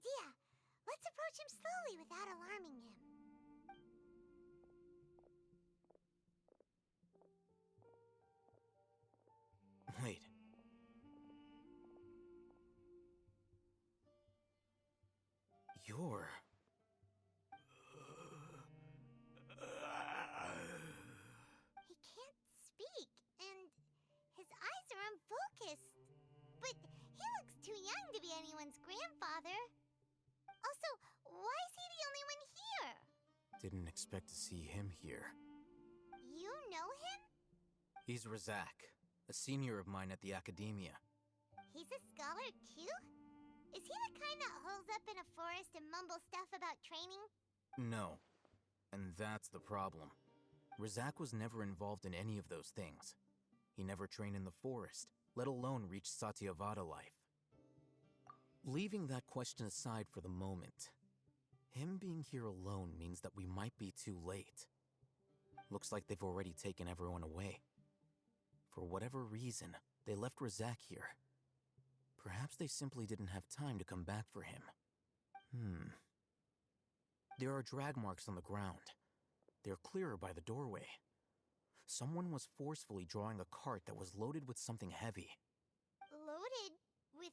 idea. Let's approach him slowly without alarming him. Wait. You're... He can't speak, and his eyes are unfocused. But he looks too young to be anyone's grandfather. Also, why is he the only one here? Didn't expect to see him here. You know him? He's Razak, a senior of mine at the Academia. He's a scholar too? Is he the kind that holes up in a forest and mumbles stuff about training? No. And that's the problem. Razak was never involved in any of those things. He never trained in the forest, let alone reach Satyavada life. Leaving that question aside for the moment, him being here alone means that we might be too late. Looks like they've already taken everyone away. For whatever reason, they left Razak here. Perhaps they simply didn't have time to come back for him. There are drag marks on the ground. They're clearer by the doorway. Someone was forcefully drawing a cart that was loaded with something heavy. Loaded with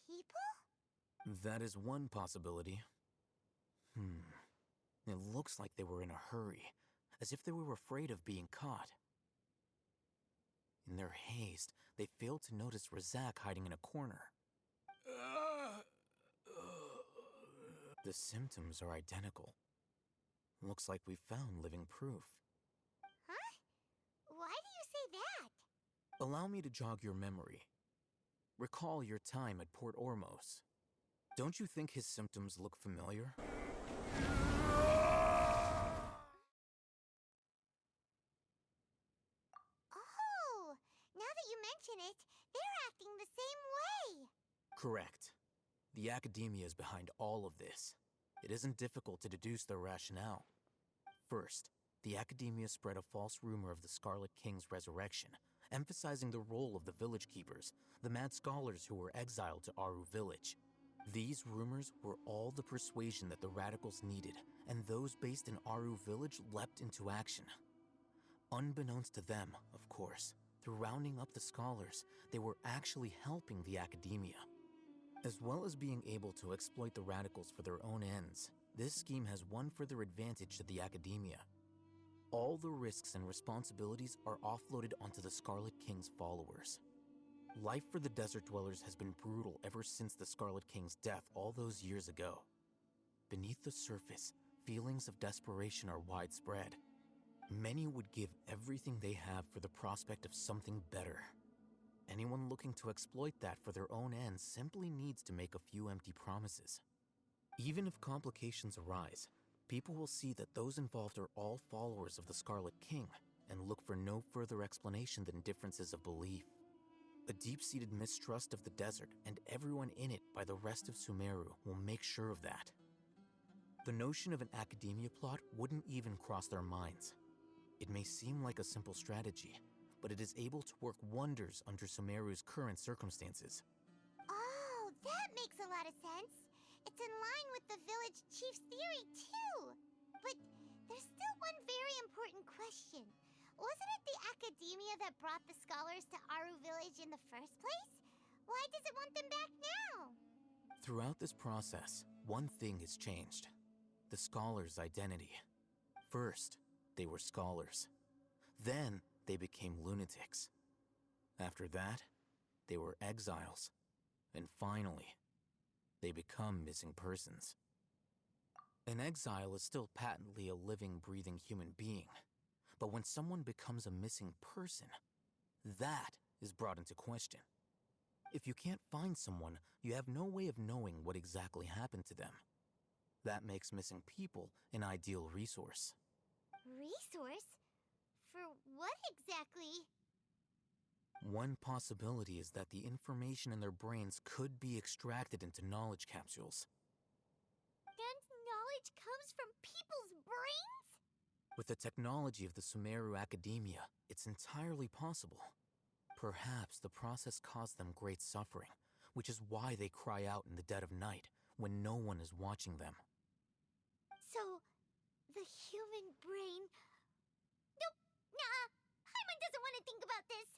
people? That is one possibility. It looks like they were in a hurry, as if they were afraid of being caught. In their haste, they failed to notice Razak hiding in a corner. The symptoms are identical. Looks like we found living proof. Huh? Why do you say that? Allow me to jog your memory. Recall your time at Port Ormos. Don't you think his symptoms look familiar? Oh, now that you mention it, they're acting the same way. Correct. The Academia is behind all of this. It isn't difficult to deduce their rationale. First, the Academia spread a false rumor of the Scarlet King's resurrection, emphasizing the role of the village keepers, the mad scholars who were exiled to Aru village. These rumors were all the persuasion that the radicals needed, and those based in Aru village leapt into action. Unbeknownst to them, of course, through rounding up the scholars, they were actually helping the Academia. As well as being able to exploit the radicals for their own ends, this scheme has one further advantage to the Academia. All the risks and responsibilities are offloaded onto the Scarlet King's followers. Life for the desert dwellers has been brutal ever since the Scarlet King's death all those years ago. Beneath the surface, feelings of desperation are widespread. Many would give everything they have for the prospect of something better. Anyone looking to exploit that for their own ends simply needs to make a few empty promises. Even if complications arise, people will see that those involved are all followers of the Scarlet King and look for no further explanation than differences of belief. A deep-seated mistrust of the desert and everyone in it by the rest of Sumeru will make sure of that. The notion of an Academia plot wouldn't even cross their minds. It may seem like a simple strategy, but it is able to work wonders under Sumeru's current circumstances. Oh, that makes a lot of sense. It's in line with the village chief's theory, too. But there's still one very important question. Wasn't it the Academia that brought the scholars to Aru village in the first place? Why does it want them back now? Throughout this process, one thing has changed. The scholars' identity. First, they were scholars. Then, they became lunatics. After that, they were exiles. And finally, they become missing persons. An exile is still patently a living, breathing human being. But when someone becomes a missing person, that is brought into question. If you can't find someone, you have no way of knowing what exactly happened to them. That makes missing people an ideal resource. Resource? For what exactly? One possibility is that the information in their brains could be extracted into knowledge capsules. And knowledge comes from people's brains? With the technology of the Sumeru Academia, it's entirely possible. Perhaps the process caused them great suffering, which is why they cry out in the dead of night, when no one is watching them. So, the human brain... Nope, nah, Paimon doesn't want to think about this.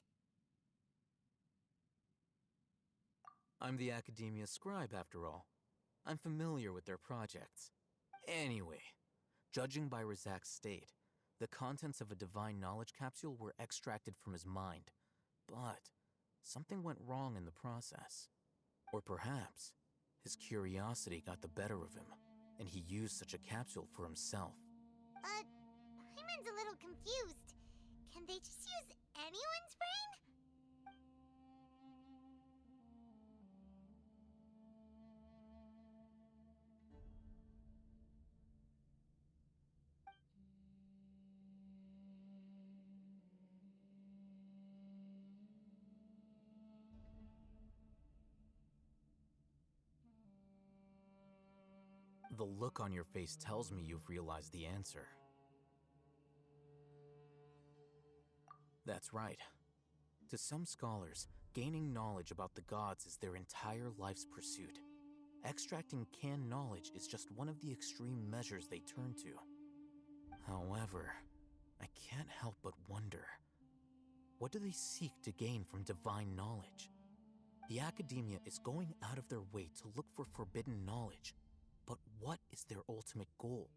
I'm the Academia scribe, after all. I'm familiar with their projects. Anyway, judging by Razak's state, the contents of a divine knowledge capsule were extracted from his mind. But something went wrong in the process. Or perhaps his curiosity got the better of him, and he used such a capsule for himself. Paimon's a little confused. Can they just use anyone's brain? The look on your face tells me you've realized the answer. That's right. To some scholars, gaining knowledge about the gods is their entire life's pursuit. Extracting canned knowledge is just one of the extreme measures they turn to. However, I can't help but wonder, what do they seek to gain from divine knowledge? The Academia is going out of their way to look for forbidden knowledge. But what is their ultimate goal?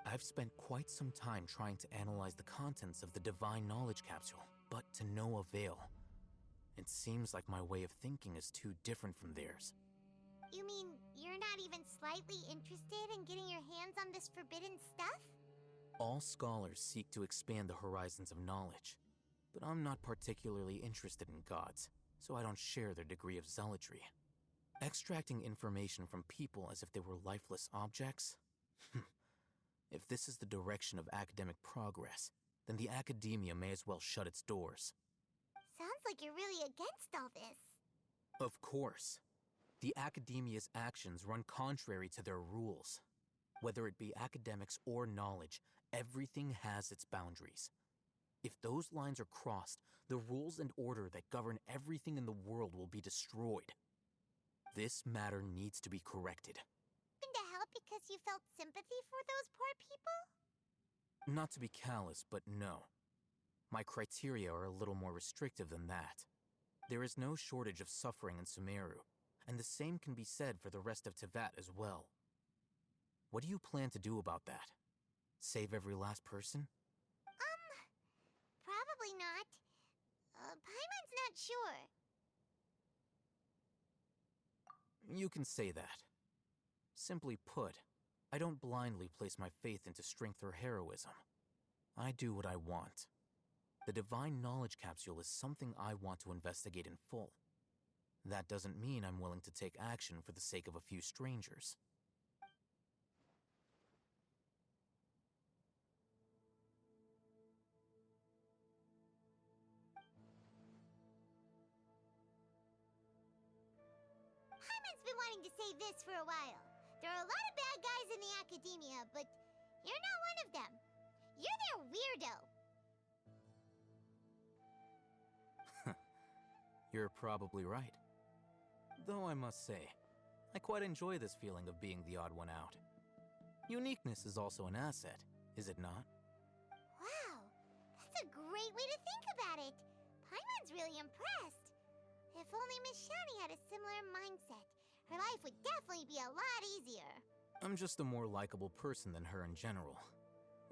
I've spent quite some time trying to analyze the contents of the divine knowledge capsule, but to no avail. It seems like my way of thinking is too different from theirs. You mean you're not even slightly interested in getting your hands on this forbidden stuff? All scholars seek to expand the horizons of knowledge, but I'm not particularly interested in gods, so I don't share their degree of zealotry. Extracting information from people as if they were lifeless objects? If this is the direction of academic progress, then the Academia may as well shut its doors. Sounds like you're really against all this. Of course. The Academia's actions run contrary to their rules. Whether it be academics or knowledge, everything has its boundaries. If those lines are crossed, the rules and order that govern everything in the world will be destroyed. This matter needs to be corrected. To help because you felt sympathy for those poor people? Not to be callous, but no. My criteria are a little more restrictive than that. There is no shortage of suffering in Sumeru, and the same can be said for the rest of Teyvat as well. What do you plan to do about that? Save every last person? Probably not. Paimon's not sure. You can say that. Simply put, I don't blindly place my faith into strength or heroism. I do what I want. The divine knowledge capsule is something I want to investigate in full. That doesn't mean I'm willing to take action for the sake of a few strangers. Paimon's been wanting to say this for a while. There are a lot of bad guys in the Academia, but you're not one of them. You're their weirdo. You're probably right. Though I must say, I quite enjoy this feeling of being the odd one out. Uniqueness is also an asset, is it not? Wow, that's a great way to think about it. Paimon's really impressed. If only Miss Shani had a similar mindset, her life would definitely be a lot easier. I'm just a more likable person than her in general.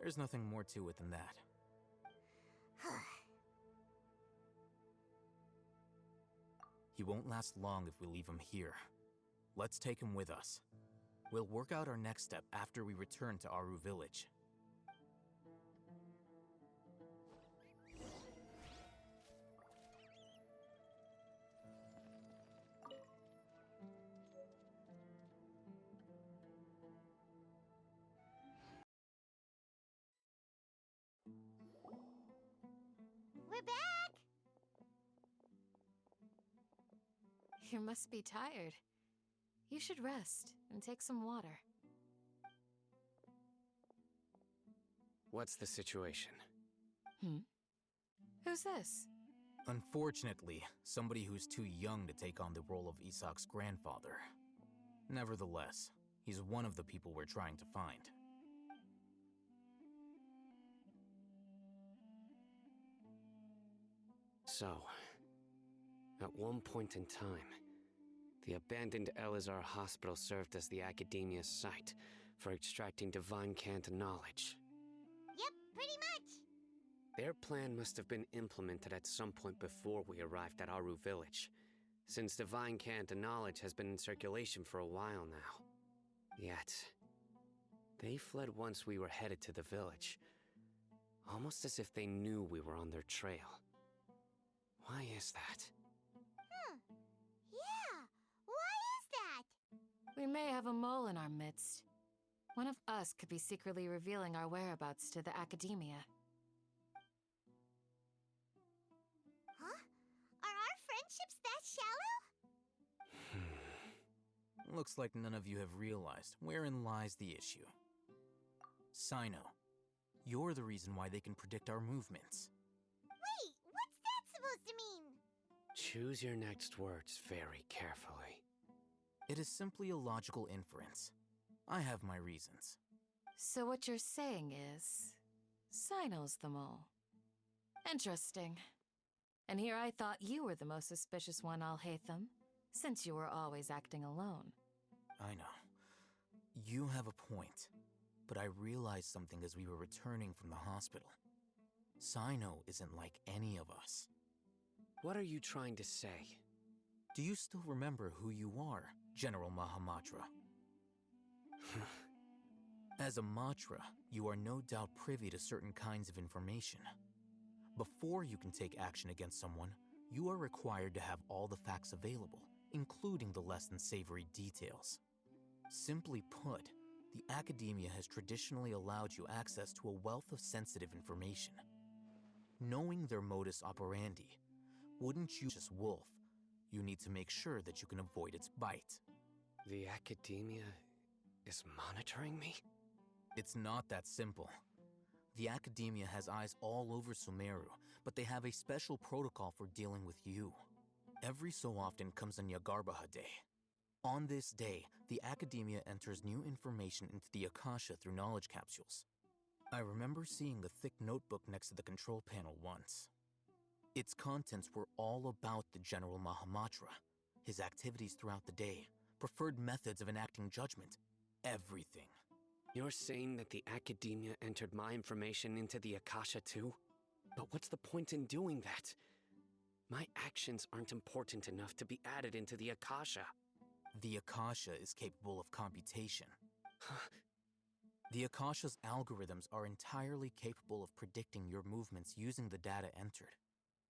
There's nothing more to it than that. He won't last long if we leave him here. Let's take him with us. We'll work out our next step after we return to Aru Village. We're back! You must be tired. You should rest and take some water. What's the situation? Who's this? Unfortunately, somebody who's too young to take on the role of Isak's grandfather. Nevertheless, he's one of the people we're trying to find. So, at one point in time, the abandoned Elazar Hospital served as the Academia's site for extracting divine cant knowledge. Yep, pretty much. Their plan must have been implemented at some point before we arrived at Aru Village, since divine cant knowledge has been in circulation for a while now. Yet, they fled once we were headed to the village, almost as if they knew we were on their trail. Why is that? Yeah, why is that? We may have a mole in our midst. One of us could be secretly revealing our whereabouts to the Academia. Huh? Are our friendships that shallow? Looks like none of you have realized wherein lies the issue. Sino, you're the reason why they can predict our movements. Wait, what's that supposed to mean? Choose your next words very carefully. It is simply a logical inference. I have my reasons. So what you're saying is, Sino's the mole. Interesting. And here I thought you were the most suspicious one, Alhaitham, since you were always acting alone. I know. You have a point. But I realized something as we were returning from the hospital. Sino isn't like any of us. What are you trying to say? Do you still remember who you are, General Mahamatra? As a Matra, you are no doubt privy to certain kinds of information. Before you can take action against someone, you are required to have all the facts available, including the less than savory details. Simply put, the Academia has traditionally allowed you access to a wealth of sensitive information. Knowing their modus operandi, wouldn't you just wolf? You need to make sure that you can avoid its bite. The Academia is monitoring me? It's not that simple. The Academia has eyes all over Sumeru, but they have a special protocol for dealing with you. Every so often comes a Nyagarbaha Day. On this day, the Academia enters new information into the Akasha through knowledge capsules. I remember seeing the thick notebook next to the control panel once. Its contents were all about the General Mahamatra, his activities throughout the day, preferred methods of enacting judgment, everything. You're saying that the Academia entered my information into the Akasha too? But what's the point in doing that? My actions aren't important enough to be added into the Akasha. The Akasha is capable of computation. The Akasha's algorithms are entirely capable of predicting your movements using the data entered.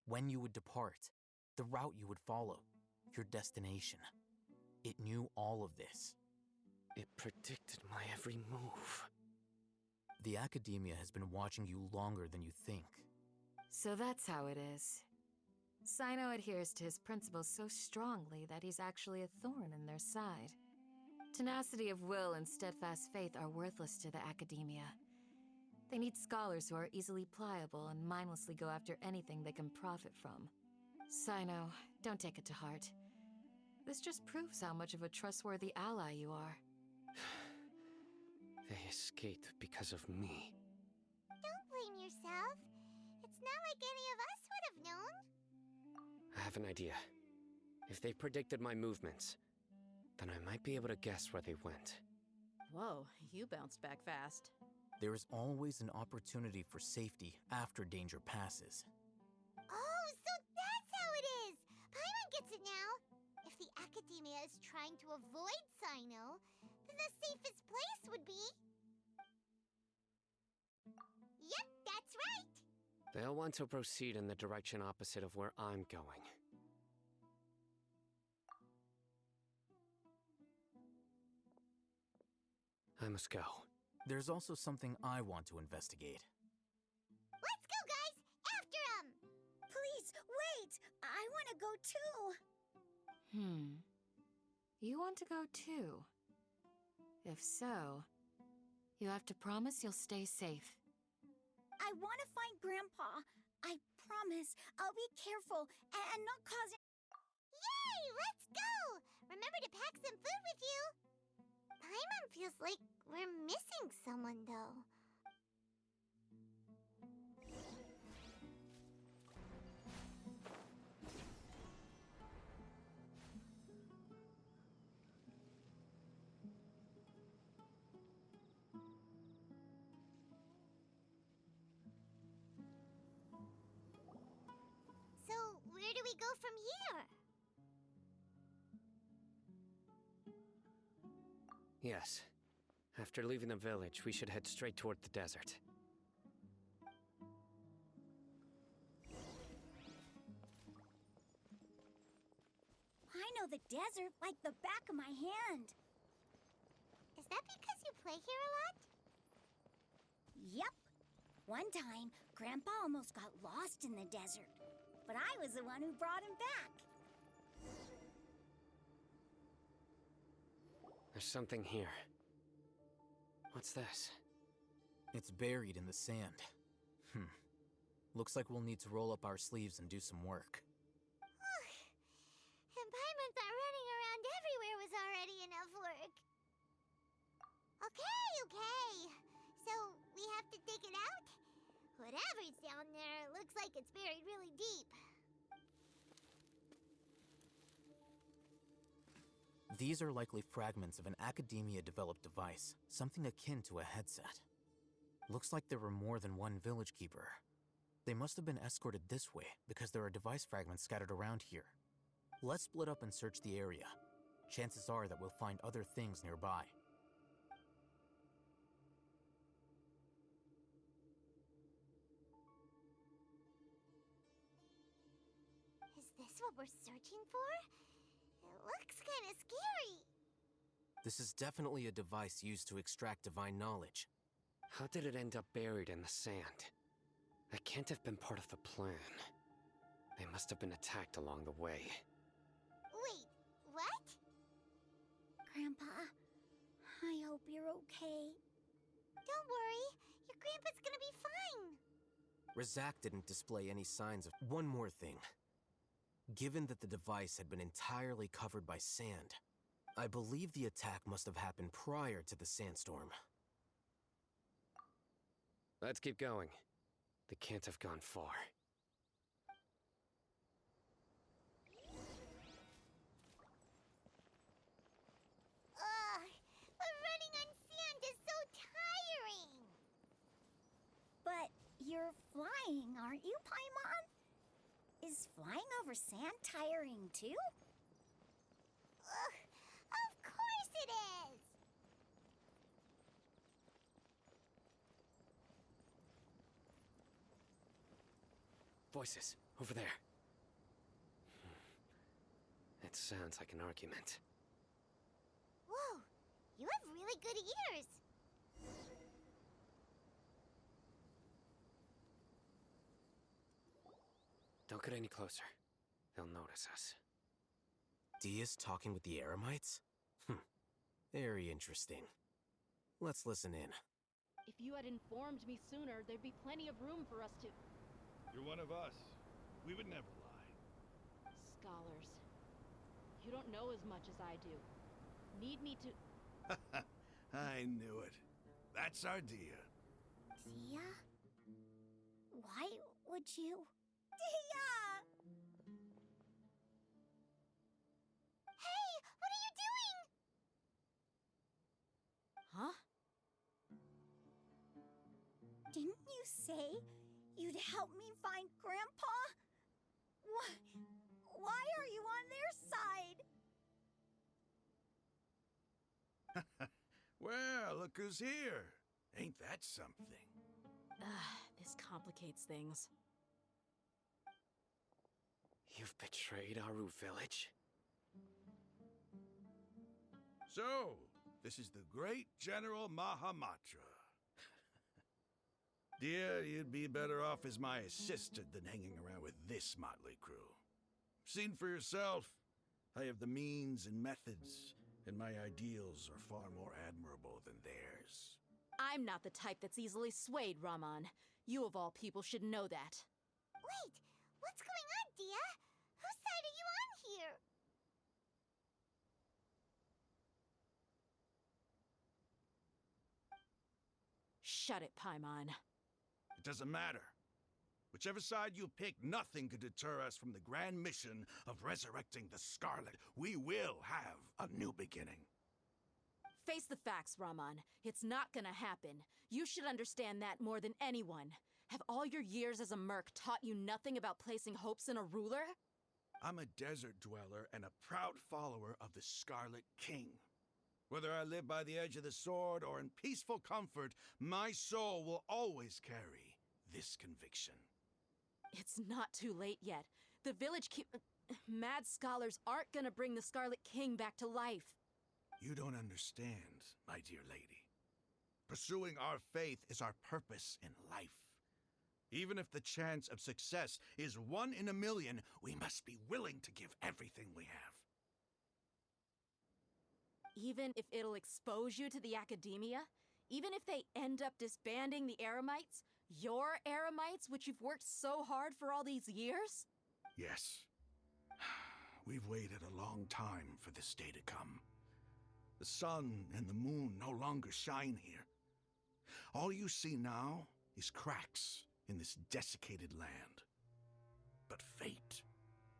When you would depart, the route you would follow, your destination. It knew all of this. It predicted my every move. The Academia has been watching you longer than you think. So that's how it is. Sino adheres to his principles so strongly that he's actually a thorn in their side. Tenacity of will and steadfast faith are worthless to the Academia. They need scholars who are easily pliable and mindlessly go after anything they can profit from. Sino, don't take it to heart. This just proves how much of a trustworthy ally you are. They escaped because of me. Don't blame yourself. It's not like any of us would have known. I have an idea. If they predicted my movements, then I might be able to guess where they went. Whoa, you bounced back fast. There is always an opportunity for safety after danger passes. Oh, so that's how it is! Paimon gets it now! If the Academia is trying to avoid Sino, then the safest place would be... Yep, that's right! They'll want to proceed in the direction opposite of where I'm going. I must go. There's also something I want to investigate. Let's go, guys! After him! Please, wait! I want to go too! You want to go too? If so, you have to promise you'll stay safe. I want to find Grandpa. I promise I'll be careful and not cause... Yay! Let's go! remember to pack some food with you. Paimon feels like we're missing someone, though. So, where do we go from here? Yes. After leaving the village, we should head straight toward the desert. I know the desert like the back of my hand. Is that because you play here a lot? Yep. One time, Grandpa almost got lost in the desert, but I was the one who brought him back. There's something here. What's this? It's buried in the sand. Looks like we'll need to roll up our sleeves and do some work. And Paimon thought running around everywhere was already enough work. Okay. So, we have to dig it out? Whatever's down there looks like it's buried really deep. These are likely fragments of an Academia-developed device, something akin to a headset. Looks like there were more than one village keeper. They must have been escorted this way because there are device fragments scattered around here. Let's split up and search the area. Chances are that we'll find other things nearby. Is this what we're searching for? It looks kind of scary. This is definitely a device used to extract divine knowledge. How did it end up buried in the sand? That can't have been part of the plan. They must have been attacked along the way. Wait, what? Grandpa, I hope you're okay. Don't worry, your grandpa's gonna be fine. Razak didn't display any signs of... One more thing. Given that the device had been entirely covered by sand, I believe the attack must have happened prior to the sandstorm. Let's keep going. They can't have gone far. Ugh, but running on sand is so tiring. But you're flying, aren't you, Paimon? Is flying over sand tiring too? Ugh, of course it is. Voices, over there. It sounds like an argument. Whoa, you have really good ears. Don't get any closer. They'll notice us. Dia's talking with the Eremites? Very interesting. Let's listen in. If you had informed me sooner, there'd be plenty of room for us to... You're one of us. We would never lie. Scholars. You don't know as much as I do. Need me to... I knew it. That's our Dia. Dia? Why would you... Dia! Hey, what are you doing? Huh? Didn't you say you'd help me find Grandpa? Why are you on their side? Well, look who's here. Ain't that something? This complicates things. You've betrayed Aru village? So, this is the great General Mahamatra. Dear, you'd be better off as my assistant than hanging around with this motley crew. Seen for yourself, I have the means and methods, and my ideals are far more admirable than theirs. I'm not the type that's easily swayed, Raman. You of all people should know that. Wait, what's going on, Dia? Whose side are you on here? Shut it, Paimon. It doesn't matter. Whichever side you pick, nothing could deter us from the grand mission of resurrecting the Scarlet. We will have a new beginning. Face the facts, Raman. It's not gonna happen. You should understand that more than anyone. Have all your years as a merc taught you nothing about placing hopes in a ruler? I'm a desert dweller and a proud follower of the Scarlet King. Whether I live by the edge of the sword or in peaceful comfort, my soul will always carry this conviction. It's not too late yet. The village mad scholars aren't gonna bring the Scarlet King back to life. You don't understand, my dear lady. Pursuing our faith is our purpose in life. Even if the chance of success is 1 in a million, we must be willing to give everything we have. Even if it'll expose you to the Academia? Even if they end up disbanding the Eremites? Your Eremites, which you've worked so hard for all these years? Yes. We've waited a long time for this day to come. The sun and the moon no longer shine here. All you see now is cracks in this desiccated land. But fate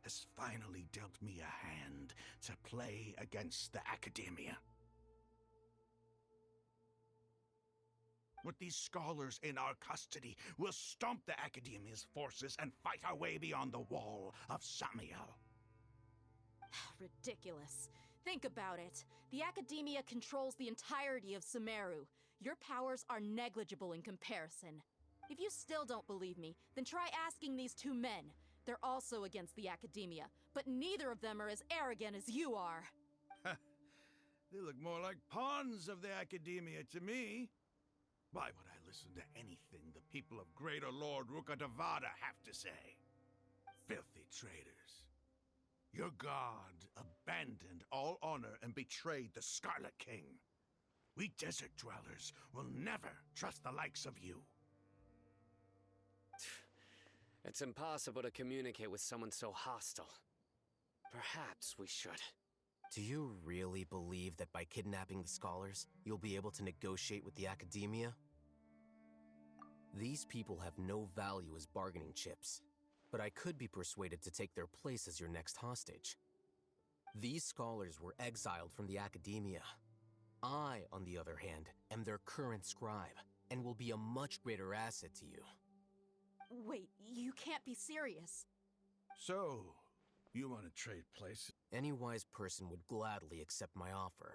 has finally dealt me a hand to play against the Academia. With these scholars in our custody, we'll stomp the Academia's forces and fight our way beyond the wall of Samiel. Ridiculous. Think about it. The Academia controls the entirety of Sumeru. Your powers are negligible in comparison. If you still don't believe me, then try asking these 2 men. They're also against the Academia, but neither of them are as arrogant as you are. They look more like pawns of the Academia to me. Why would I listen to anything the people of Greater Lord Rukkhadevada have to say? Filthy traitors. Your god abandoned all honor and betrayed the Scarlet King. We desert dwellers will never trust the likes of you. It's impossible to communicate with someone so hostile. Perhaps we should. Do you really believe that by kidnapping the scholars, you'll be able to negotiate with the Academia? These people have no value as bargaining chips, but I could be persuaded to take their place as your next hostage. These scholars were exiled from the Academia. I, on the other hand, am their current scribe, and will be a much greater asset to you. Wait, you can't be serious. So, you want to trade places? Any wise person would gladly accept my offer.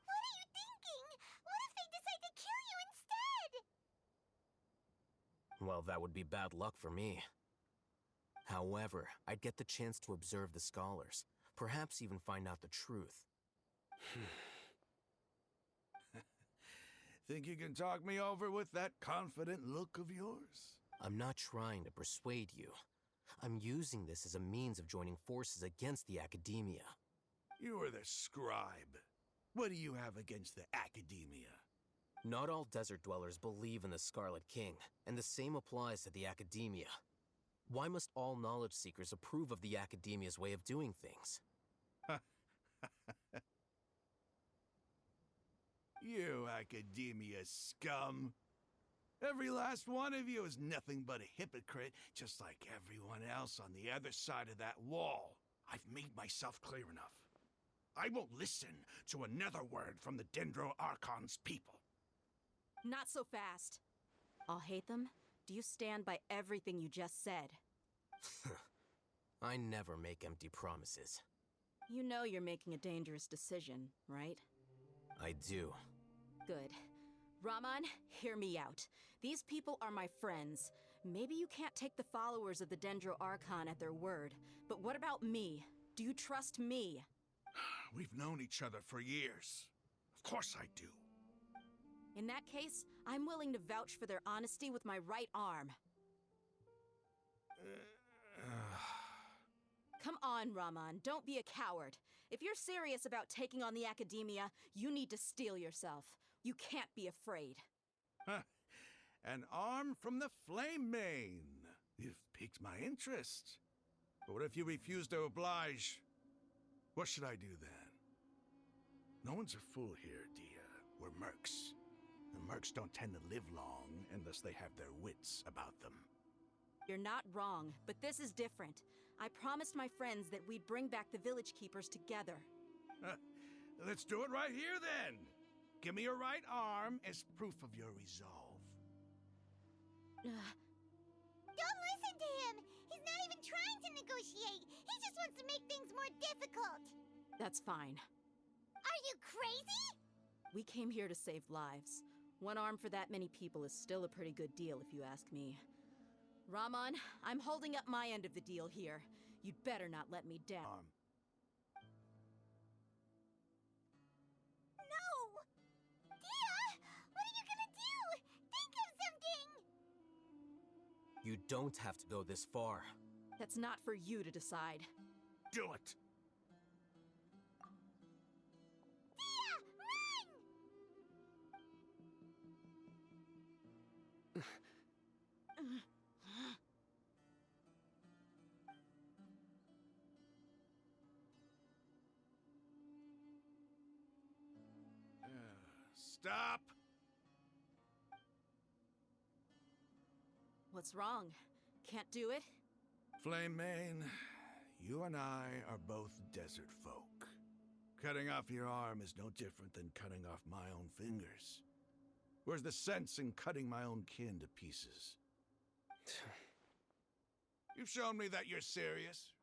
What are you thinking? What if they decide to kill you instead? Well, that would be bad luck for me. However, I'd get the chance to observe the scholars, perhaps even find out the truth. Think you can talk me over with that confident look of yours? I'm not trying to persuade you. I'm using this as a means of joining forces against the Academia. You are the scribe. What do you have against the Academia? Not all desert dwellers believe in the Scarlet King, and the same applies to the Academia. Why must all knowledge seekers approve of the Academia's way of doing things? You Academia scum. Every last one of you is nothing but a hypocrite, just like everyone else on the other side of that wall. I've made myself clear enough. I won't listen to another word from the Dendro Archon's people. Not so fast. I'll hate them. Do you stand by everything you just said? I never make empty promises. You know you're making a dangerous decision, right? I do. Good. Raman, hear me out. These people are my friends. Maybe you can't take the followers of the Dendro Archon at their word, but what about me? Do you trust me? We've known each other for years. Of course I do. In that case, I'm willing to vouch for their honesty with my right arm. Come on, Raman, don't be a coward. If you're serious about taking on the Academia, you need to steel yourself. You can't be afraid. An arm from the Flame Mane. You've piqued my interest. But what if you refuse to oblige? What should I do then? No one's a fool here, Dia. We're mercs. The mercs don't tend to live long unless they have their wits about them. You're not wrong, but this is different. I promised my friends that we'd bring back the village keepers together. Let's do it right here, then. Give me your right arm as proof of your resolve. Don't listen to him! He's not even trying to negotiate! He just wants to make things more difficult! That's fine. Are you crazy? We came here to save lives. One arm for that many people is still a pretty good deal, if you ask me. Rahman, I'm holding up my end of the deal here. You'd better not let me down. No! Dia! What are you gonna do? Think of something! You don't have to go this far. That's not for you to decide. Do it! Dia! Run! Stop! What's wrong? Can't do it? Flame Mane, you and I are both desert folk. Cutting off your arm is no different than cutting off my own fingers. Where's the sense in cutting my own kin to pieces? You've shown me that you're serious.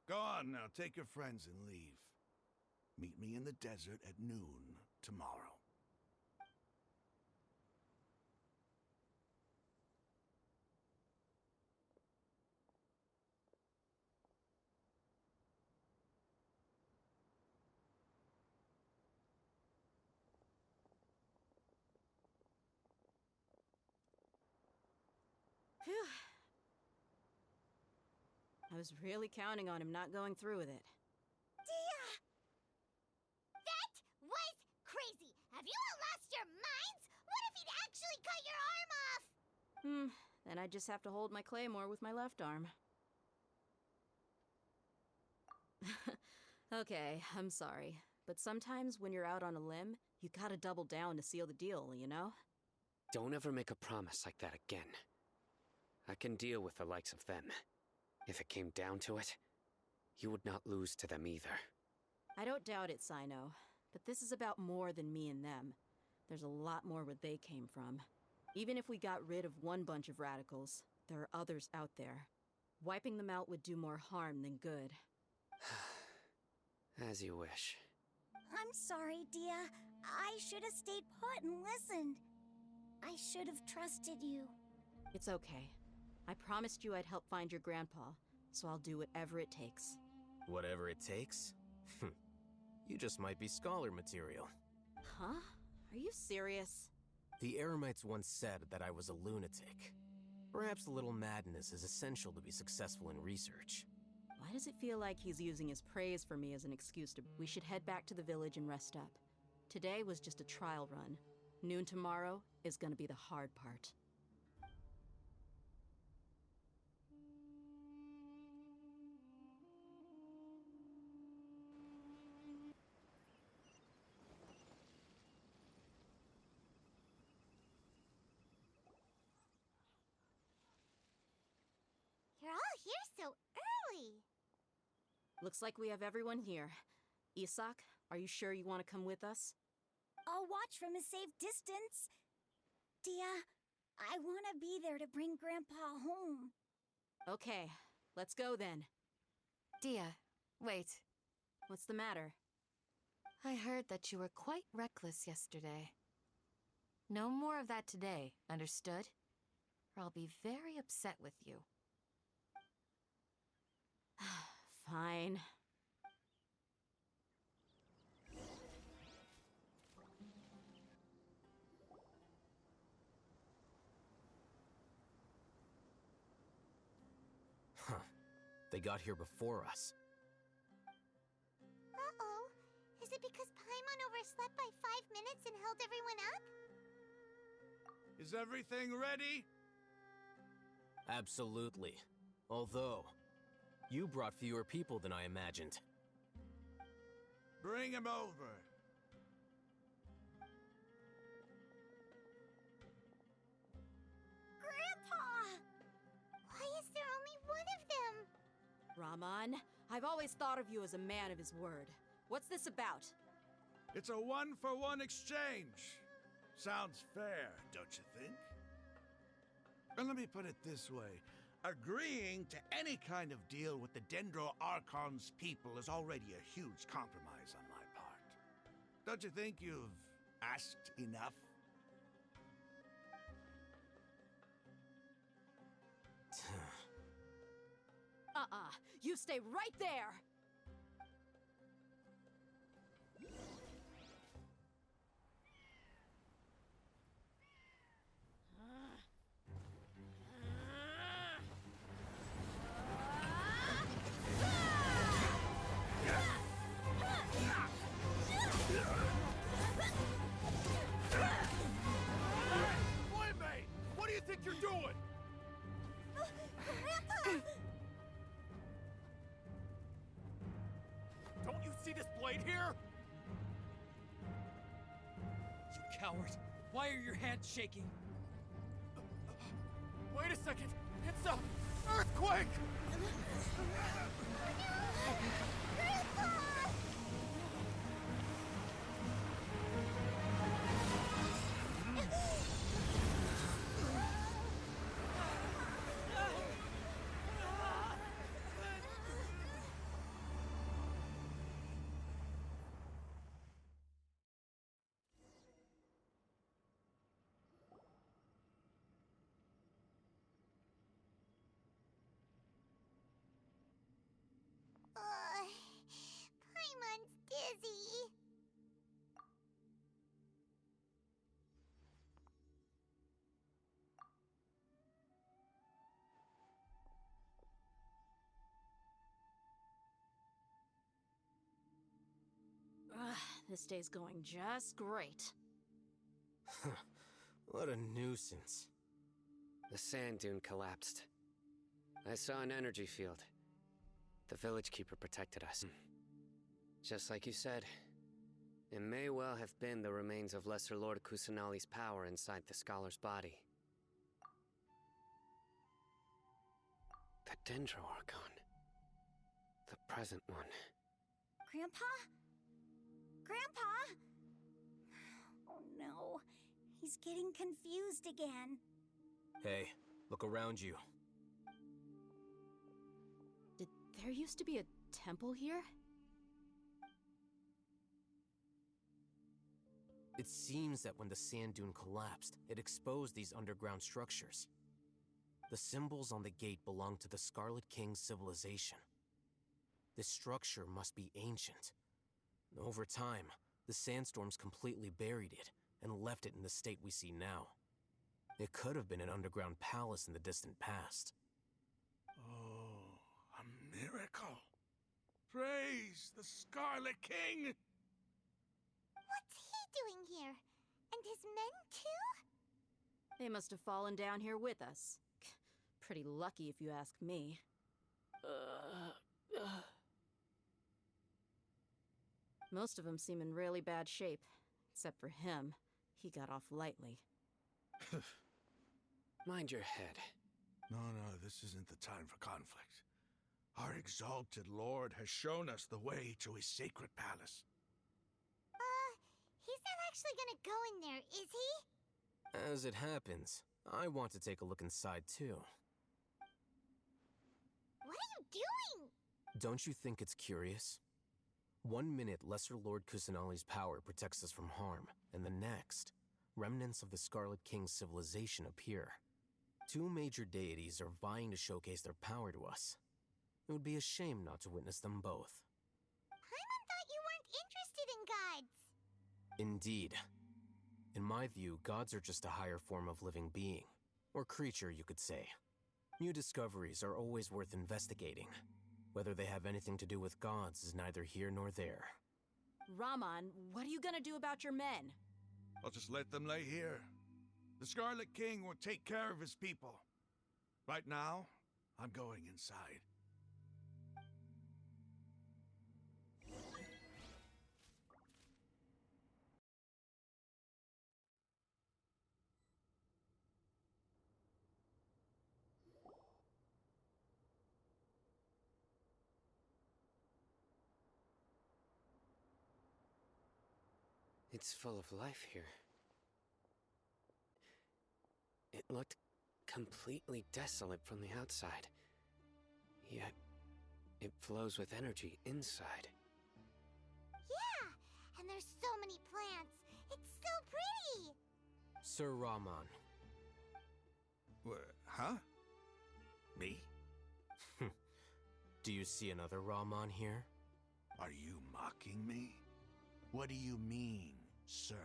Go on now, take your friends and leave. Meet me in the desert at noon tomorrow. Phew. I was really counting on him not going through with it. Dia! That was crazy! Have you all lost your minds? What if he'd actually cut your arm off? Then I just have to hold my claymore with my left arm. Okay, I'm sorry. But sometimes when you're out on a limb, you gotta double down to seal the deal, you know? Don't ever make a promise like that again. I can deal with the likes of them. If it came down to it, you would not lose to them either. I don't doubt it, Sino. But this is about more than me and them. There's a lot more where they came from. Even if we got rid of one bunch of radicals, there are others out there. Wiping them out would do more harm than good. As you wish. I'm sorry, Dia. I should have stayed put and listened. I should have trusted you. It's okay. I promised you I'd help find your grandpa, so I'll do whatever it takes. Whatever it takes? You just might be scholar material. Huh? Are you serious? The Eremites once said that I was a lunatic. Perhaps a little madness is essential to be successful in research. Why does it feel like he's using his praise for me as an excuse to... We should head back to the village and rest up. Today was just a trial run. Noon tomorrow is gonna be the hard part. You're all here so early! Looks like we have everyone here. Isak, are you sure you want to come with us? I'll watch from a safe distance. Dia, I want to be there to bring Grandpa home. Okay, let's go then. Dia, wait. What's the matter? I heard that you were quite reckless yesterday. No more of that today, understood? Or I'll be very upset with you. Fine. Huh. They got here before us. Uh-oh. Is it because Paimon overslept by 5 minutes and held everyone up? Is everything ready? Absolutely. Although, you brought fewer people than I imagined. Bring him over. Ramon, I've always thought of you as a man of his word. What's this about? It's a one-for-one exchange. Sounds fair, don't you think? And let me put it this way. Agreeing to any kind of deal with the Dendro Archon's people is already a huge compromise on my part. Don't you think you've asked enough? You stay right there! Boy-mate! What do you think you're doing? Don't you see this blade here? You coward! Why are your hands shaking? Wait a second! It's a earthquake! Paimon's dizzy. This day's going just great. What a nuisance. The sand dune collapsed. I saw an energy field. The village keeper protected us. Just like you said, it may well have been the remains of Lesser Lord Kusanali's power inside the scholar's body. The Dendro Archon. The present one. Grandpa? Grandpa? Oh no, he's getting confused again. Hey, look around you. Did there used to be a temple here? It seems that when the sand dune collapsed, it exposed these underground structures. The symbols on the gate belong to the Scarlet King's civilization. This structure must be ancient. Over time, the sandstorms completely buried it and left it in the state we see now. It could have been an underground palace in the distant past. Oh, a miracle. Praise the Scarlet King! What's he doing here? And his men too? They must have fallen down here with us. Pretty lucky if you ask me. Most of them seem in really bad shape. Except for him. He got off lightly. Mind your head. No, this isn't the time for conflict. Our exalted lord has shown us the way to his sacred palace. He's not actually gonna go in there, is he? As it happens, I want to take a look inside too. What are you doing? Don't you think it's curious? 1 minute, Lesser Lord Kusanali's power protects us from harm, and the next, remnants of the Scarlet King's civilization appear. 2 major deities are vying to showcase their power to us. It would be a shame not to witness them both. Paimon thought you weren't interested in gods. Indeed. In my view, gods are just a higher form of living being, or creature, you could say. New discoveries are always worth investigating. Whether they have anything to do with gods is neither here nor there. Ramon, what are you gonna do about your men? I'll just let them lay here. The Scarlet King will take care of his people. Right now, I'm going inside. It's full of life here. It looked completely desolate from the outside. Yet, it flows with energy inside. Yeah! And there's so many plants. It's so pretty! Sir Rahman. Huh? Me? Do you see another Rahman here? Are you mocking me? What do you mean, sir?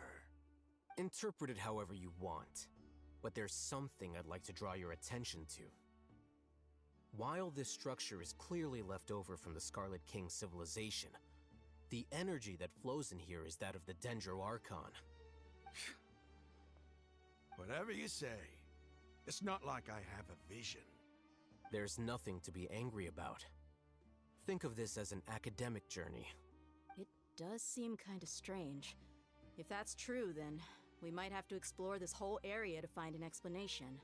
Interpret it however you want, but there's something I'd like to draw your attention to. While this structure is clearly left over from the Scarlet King civilization, the energy that flows in here is that of the Dendro Archon. Whatever you say. It's not like I have a vision. There's nothing to be angry about. Think of this as an academic journey. It does seem kinda strange. If that's true, then we might have to explore this whole area to find an explanation.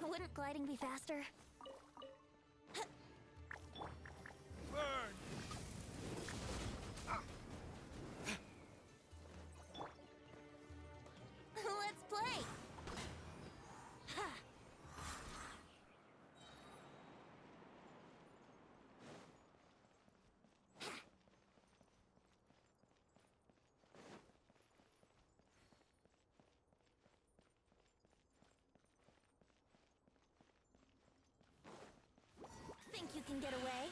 Wouldn't gliding be faster? Burn! Let's play! Think you can get away?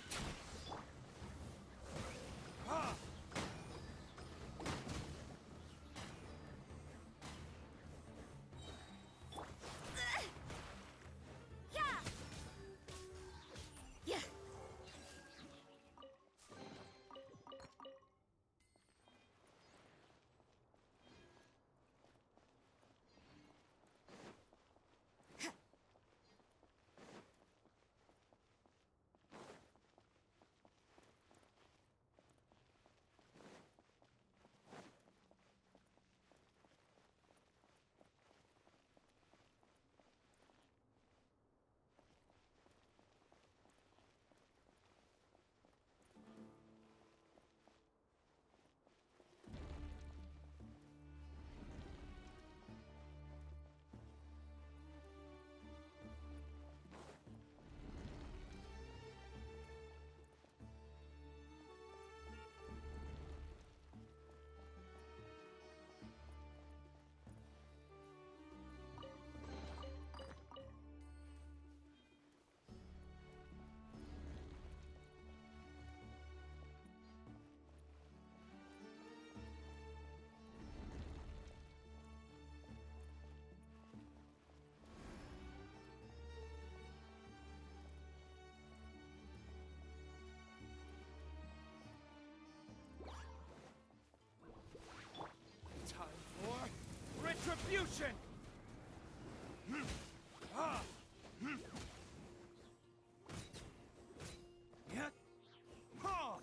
Genshin! Yet. Ha!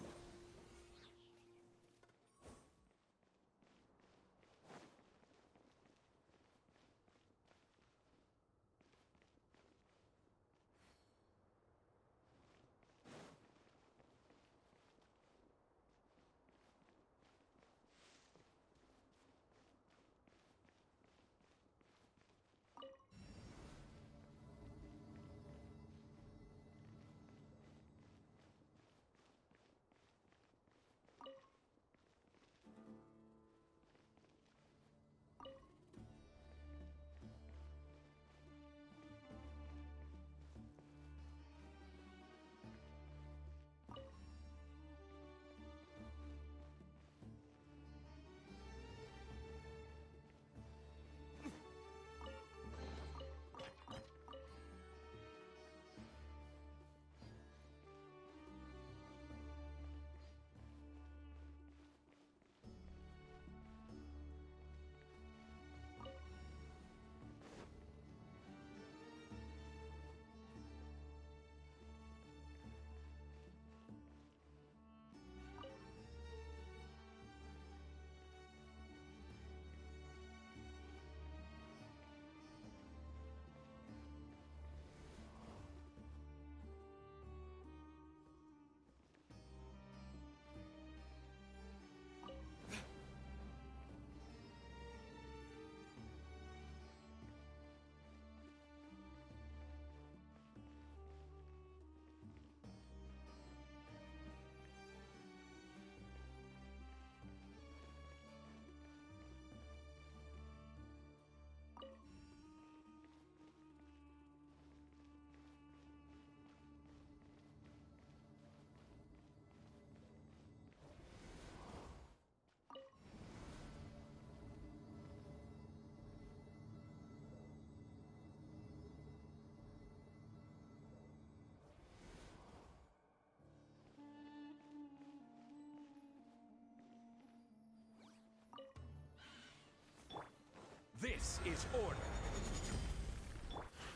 This is order.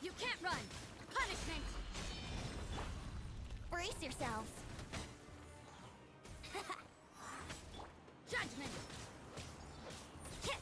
You can't run! Punishment! Brace yourselves! Judgment! Hit!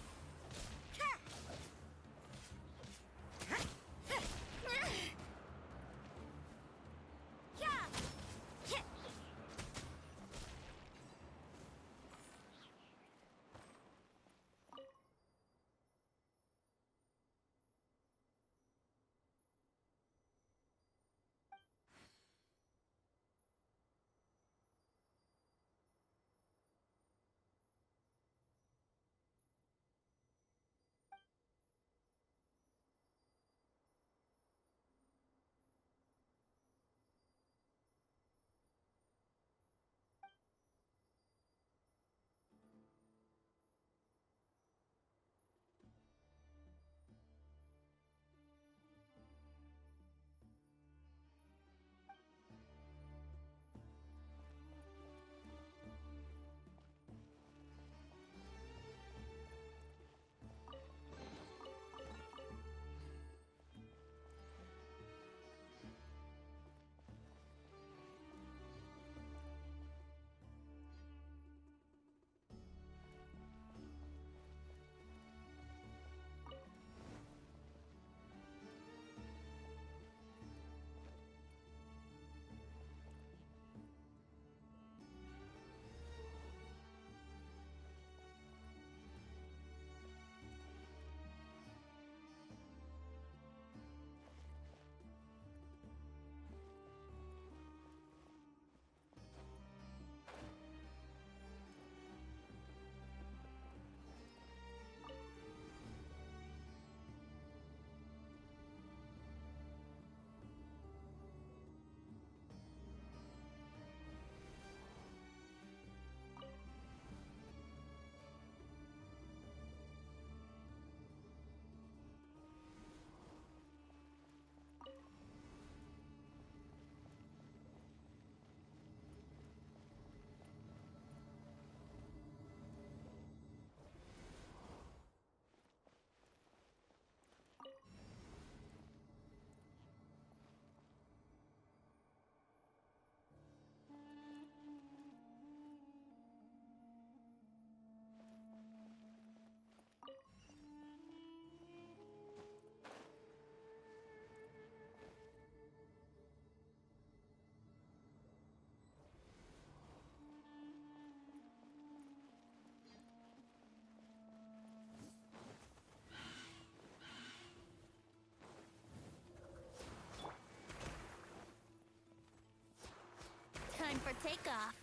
takeoff.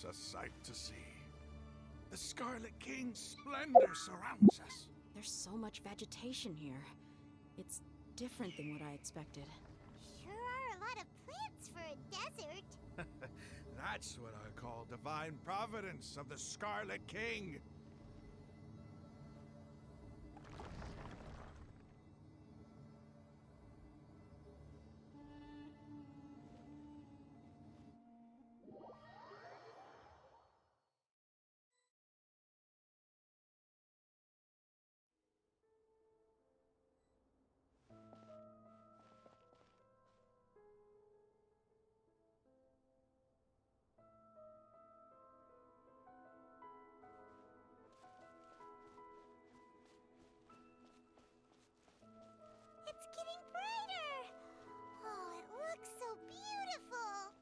A sight to see. The Scarlet King's splendor surrounds us. There's so much vegetation here. It's different than what I expected. Sure are a lot of plants for a desert. That's what I call divine providence of the Scarlet King. It's getting brighter! Oh, it looks so beautiful!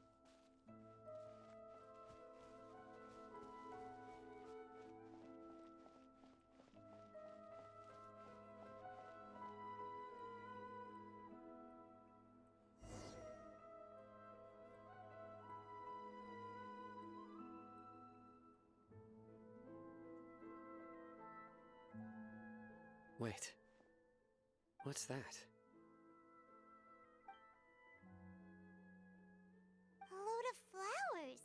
Wait. What's that? A load of flowers,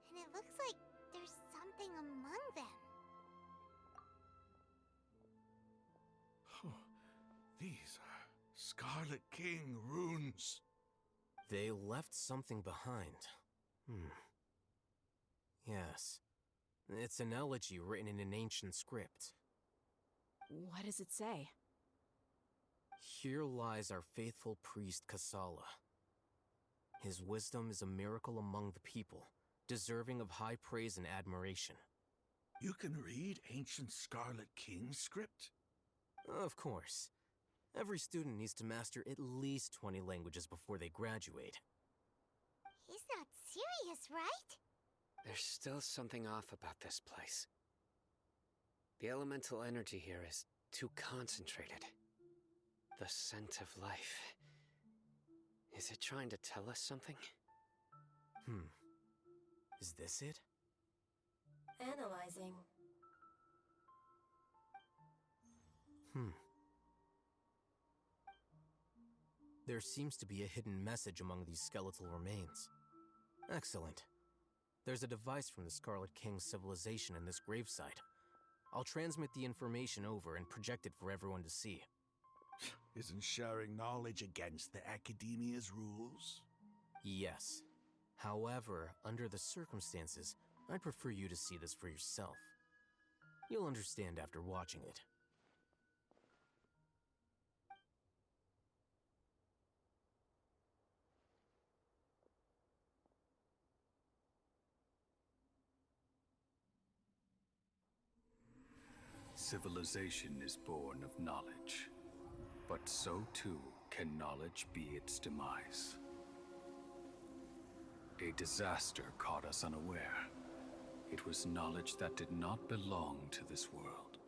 and it looks like there's something among them. These are Scarlet King runes. They left something behind. Yes. It's an elegy written in an ancient script. What does it say? Here lies our faithful priest Kasala. His wisdom is a miracle among the people, deserving of high praise and admiration. You can read ancient Scarlet King script? Of course. Every student needs to master at least 20 languages before they graduate. He's not serious, right? There's still something off about this place. The elemental energy here is too concentrated. The scent of life. Is it trying to tell us something? Is this it? Analyzing. There seems to be a hidden message among these skeletal remains. Excellent. There's a device from the Scarlet King's civilization in this gravesite. I'll transmit the information over and project it for everyone to see. Isn't sharing knowledge against the Academia's rules? Yes. However, under the circumstances, I'd prefer you to see this for yourself. You'll understand after watching it. Civilization is born of knowledge, but so too can knowledge be its demise. A disaster caught us unaware. It was knowledge that did not belong to this world.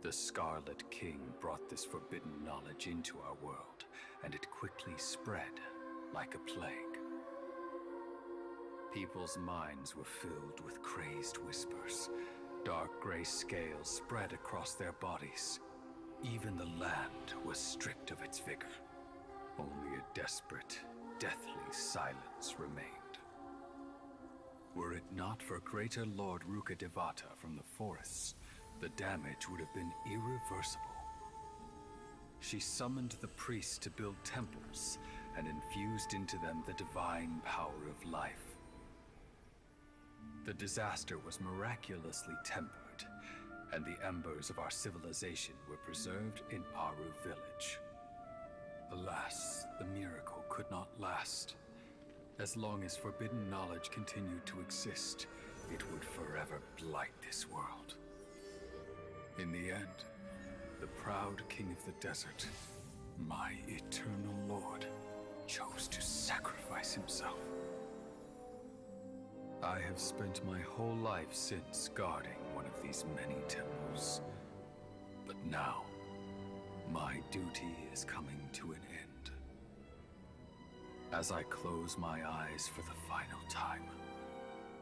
The Scarlet King brought this forbidden knowledge into our world, and it quickly spread like a plague. People's minds were filled with crazed whispers. Dark gray scales spread across their bodies. Even the land was stripped of its vigor. Only a desperate, deathly silence remained. Were it not for greater Lord Rukkhadevata from the forests, the damage would have been irreversible. She summoned the priests to build temples and infused into them the divine power of life. The disaster was miraculously tempered, and the embers of our civilization were preserved in Aru village. Alas, the miracle could not last. As long as forbidden knowledge continued to exist, it would forever blight this world. In the end, the proud king of the desert, my eternal lord, chose to sacrifice himself. I have spent my whole life since guarding one of these many temples. But now, my duty is coming to an end. As I close my eyes for the final time,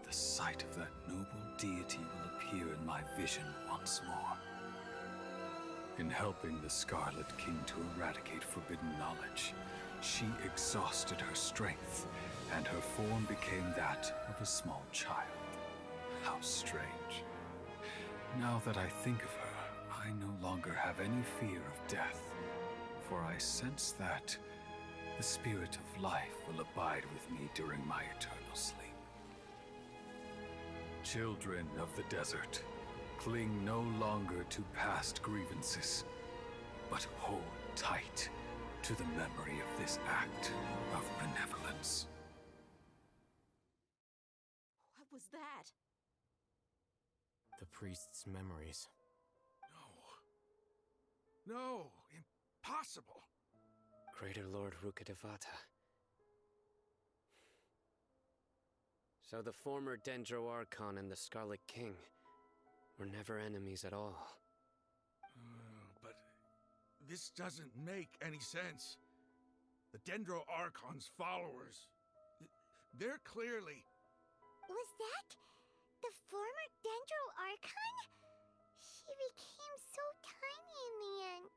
the sight of that noble deity will appear in my vision once more. In helping the Scarlet King to eradicate forbidden knowledge, she exhausted her strength, and her form became that of a small child. How strange. Now that I think of her, I no longer have any fear of death, for I sense that the spirit of life will abide with me during my eternal sleep. Children of the desert, cling no longer to past grievances, but hold tight to the memory of this act of benevolence. What was that? The priest's memories. No, impossible. Greater Lord Rukkhadevata. So the former Dendro Archon and the Scarlet King were never enemies at all. But this doesn't make any sense. The Dendro Archon's followers, they're clearly... Was that the former Dendro Archon? She became so tiny in the end.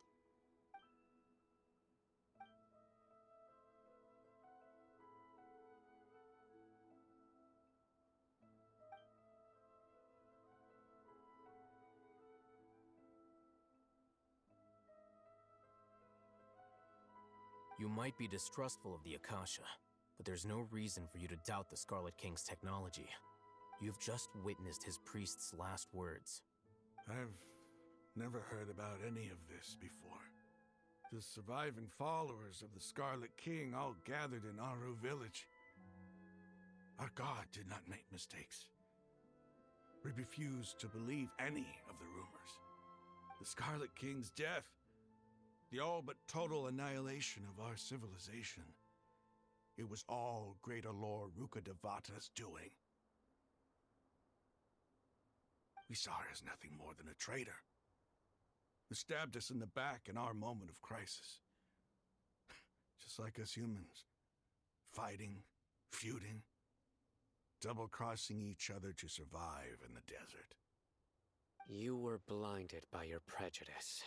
You might be distrustful of the Akasha, but there's no reason for you to doubt the Scarlet King's technology. You've just witnessed his priest's last words. I've never heard about any of this before. The surviving followers of the Scarlet King all gathered in Aru village. Our god did not make mistakes. We refused to believe any of the rumors. The Scarlet King's death, the all but total annihilation of our civilization, it was all Greater Lord Rukkhadevata's doing. We saw her as nothing more than a traitor, who stabbed us in the back in our moment of crisis. Just like us humans, fighting, feuding, double-crossing each other to survive in the desert. You were blinded by your prejudice.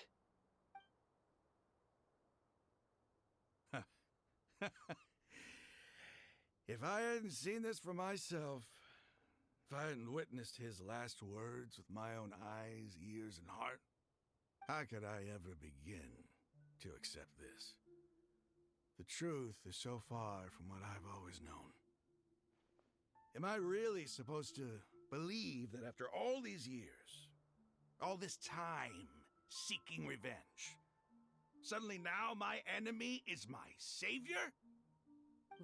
If I hadn't seen this for myself, if I hadn't witnessed his last words with my own eyes, ears, and heart, how could I ever begin to accept this? The truth is so far from what I've always known. Am I really supposed to believe that after all these years, All this time seeking revenge. Suddenly now my enemy is my savior?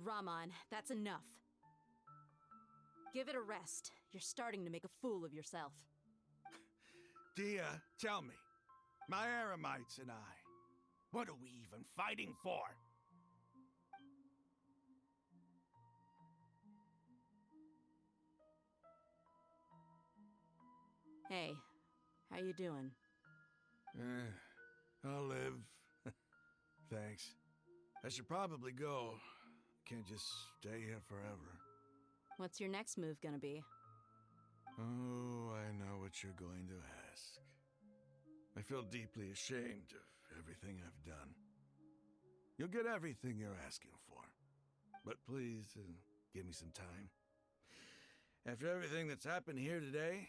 Raman, that's enough. Give it a rest. You're starting to make a fool of yourself. Dia, tell me, my Eremites and I, what are we even fighting for? Hey, how you doing? I'll live. Thanks. I should probably go. Can't just stay here forever. What's your next move gonna be? Oh, I know what you're going to ask. I feel deeply ashamed of everything I've done. You'll get everything you're asking for. But please, give me some time. After everything that's happened here today,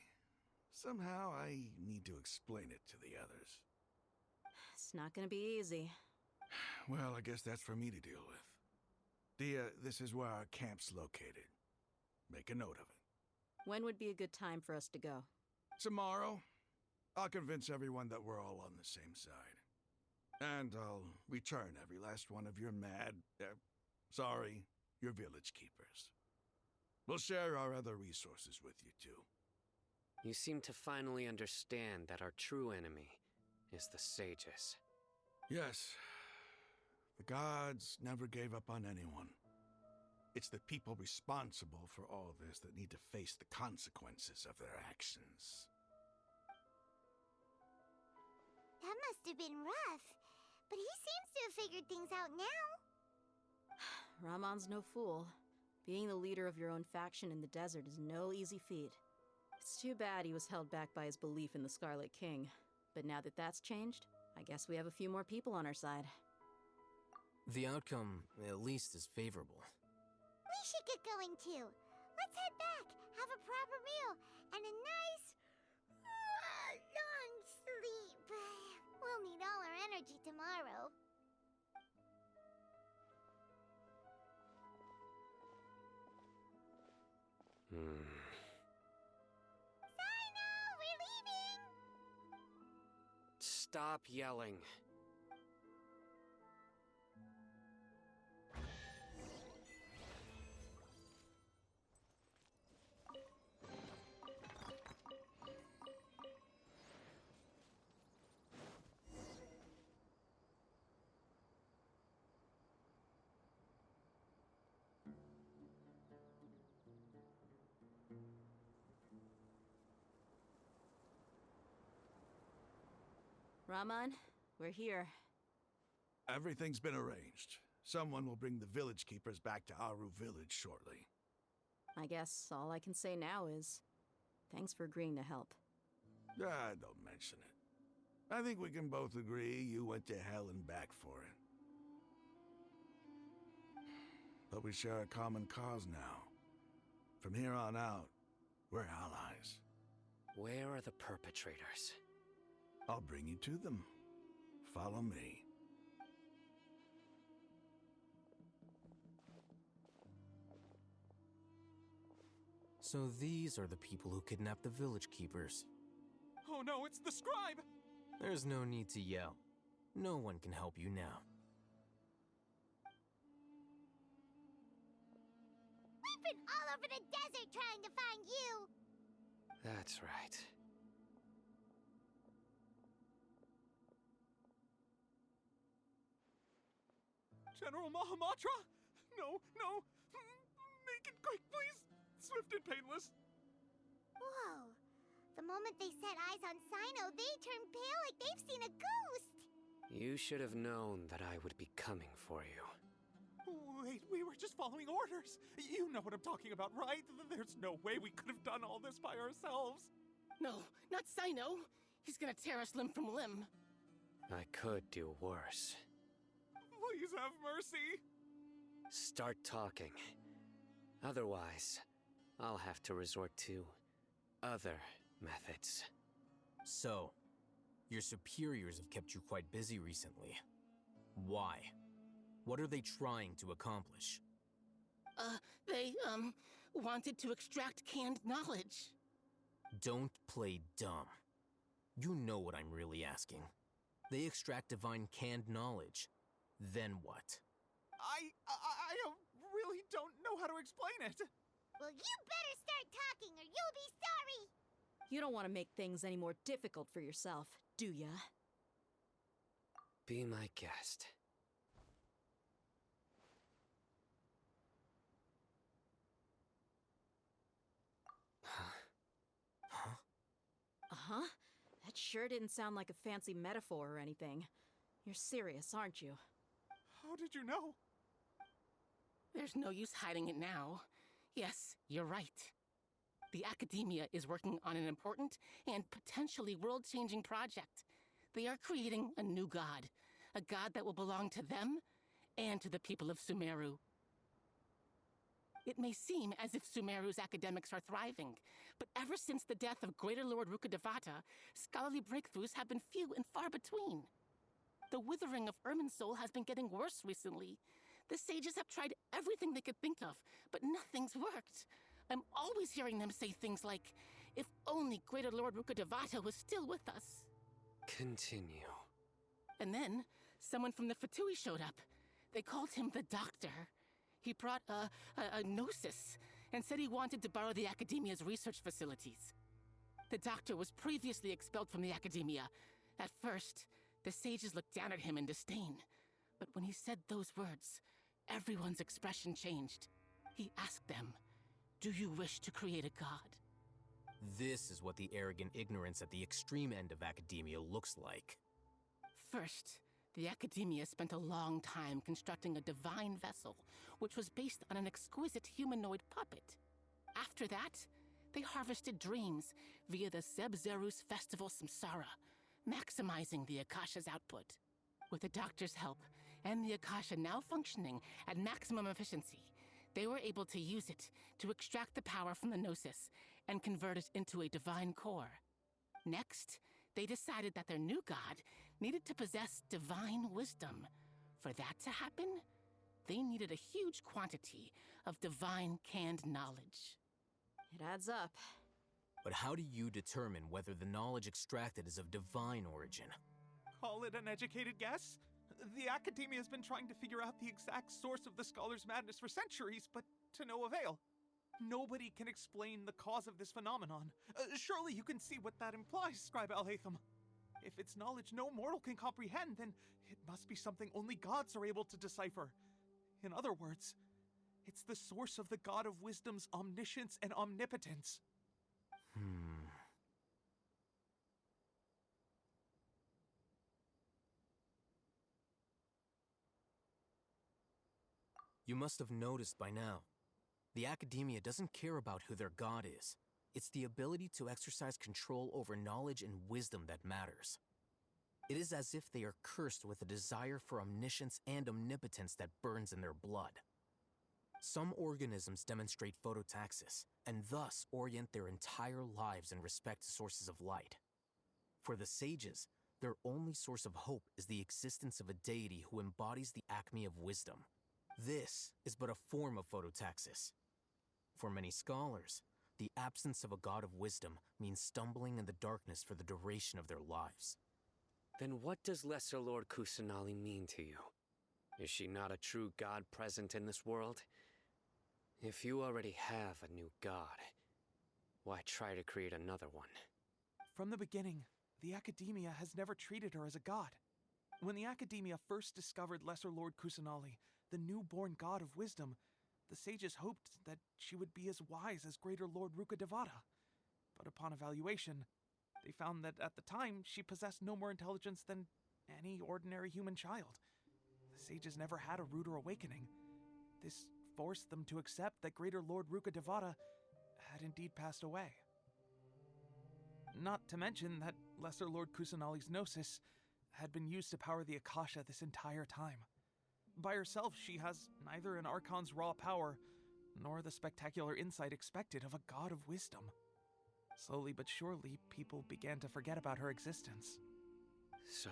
somehow I need to explain it to the others. It's not gonna be easy. Well, I guess that's for me to deal with. Dia, this is where our camp's located. Make a note of it. When would be a good time for us to go? Tomorrow, I'll convince everyone that we're all on the same side. And I'll return every last one of your your village keepers. We'll share our other resources with you too. You seem to finally understand that our true enemy is the sages. Yes. The gods never gave up on anyone. It's the people responsible for all this that need to face the consequences of their actions. That must have been rough, but he seems to have figured things out now. Ramon's no fool. Being the leader of your own faction in the desert is no easy feat. It's too bad he was held back by his belief in the Scarlet King. But now that that's changed, I guess we have a few more people on our side. The outcome, at least, is favorable. We should get going too. Let's head back, have a proper meal, and a nice, long sleep. We'll need all our energy tomorrow. Sino, we're leaving! Stop yelling. Raman, we're here. Everything's been arranged. Someone will bring the village keepers back to Aru village shortly. I guess all I can say now is thanks for agreeing to help. Don't mention it. I think we can both agree you went to hell and back for it. But we share a common cause now. From here on out, we're allies. Where are the perpetrators? I'll bring you to them. Follow me. So these are the people who kidnapped the village keepers. Oh no, it's the scribe! There's no need to yell. No one can help you now. We've been all over the desert trying to find you! That's right. General Mahamatra? No, no! Make it quick, please! Swift and painless! Whoa. The moment they set eyes on Sino, they turn pale like they've seen a ghost! You should have known that I would be coming for you. Wait, we were just following orders! You know what I'm talking about, right? There's no way we could have done all this by ourselves! No, not Sino! He's gonna tear us limb from limb! I could do worse. Please have mercy! Start talking. Otherwise, I'll have to resort to other methods. So, your superiors have kept you quite busy recently. Why? What are they trying to accomplish? They, wanted to extract canned knowledge. Don't play dumb. You know what I'm really asking. They extract divine canned knowledge. Then what? I really don't know how to explain it. Well, you better start talking or you'll be sorry! You don't want to make things any more difficult for yourself, do ya? Be my guest. Uh-huh. That sure didn't sound like a fancy metaphor or anything. You're serious, aren't you? How did you know? There's no use hiding it now. Yes, you're right. The Academia is working on an important and potentially world-changing project. They are creating a new god. A god that will belong to them and to the people of Sumeru. It may seem as if Sumeru's academics are thriving, but ever since the death of Greater Lord Rukkhadevata, scholarly breakthroughs have been few and far between. The withering of Irminsul has been getting worse recently. The sages have tried everything they could think of, but nothing's worked. I'm always hearing them say things like, if only Greater Lord Rukkhadevata was still with us. Continue. And then, someone from the Fatui showed up. They called him the Doctor. He brought a gnosis and said he wanted to borrow the Academia's research facilities. The Doctor was previously expelled from the Academia. At first, the sages looked down at him in disdain. But when he said those words, everyone's expression changed. He asked them, "Do you wish to create a god?" This is what the arrogant ignorance at the extreme end of Academia looks like. First, the Academia spent a long time constructing a divine vessel, which was based on an exquisite humanoid puppet. After that, they harvested dreams via the Zeb-Zerus Festival Samsara, maximizing the Akasha's output. With the Doctor's help, and the Akasha now functioning at maximum efficiency, they were able to use it to extract the power from the Gnosis and convert it into a divine core. Next, they decided that their new god needed to possess divine wisdom. For that to happen, they needed a huge quantity of divine canned knowledge. It adds up. But how do you determine whether the knowledge extracted is of divine origin? Call it an educated guess? The Academia has been trying to figure out the exact source of the Scholar's madness for centuries, but to no avail. Nobody can explain the cause of this phenomenon. Surely you can see what that implies, Scribe Alhaitham. If it's knowledge no mortal can comprehend, then it must be something only gods are able to decipher. In other words, it's the source of the God of Wisdom's omniscience and omnipotence. You must have noticed by now. The Academia doesn't care about who their god is. It's the ability to exercise control over knowledge and wisdom that matters. It is as if they are cursed with a desire for omniscience and omnipotence that burns in their blood. Some organisms demonstrate phototaxis, and thus orient their entire lives in respect to sources of light. For the sages, their only source of hope is the existence of a deity who embodies the acme of wisdom. This is but a form of phototaxis. For many scholars, the absence of a god of wisdom means stumbling in the darkness for the duration of their lives. Then what does Lesser Lord Kusanali mean to you? Is she not a true god present in this world? If you already have a new god, why try to create another one? From the beginning, the Academia has never treated her as a god. When the Academia first discovered Lesser Lord Kusanali, the newborn god of wisdom, the sages hoped that she would be as wise as Greater Lord Rukkhadevata. But upon evaluation, they found that at the time she possessed no more intelligence than any ordinary human child. The sages never had a ruder awakening. This forced them to accept that Greater Lord Rukkhadevata had indeed passed away. Not to mention that Lesser Lord Kusanali's gnosis had been used to power the Akasha this entire time. By herself, she has neither an Archon's raw power, nor the spectacular insight expected of a god of wisdom. Slowly but surely, people began to forget about her existence. So,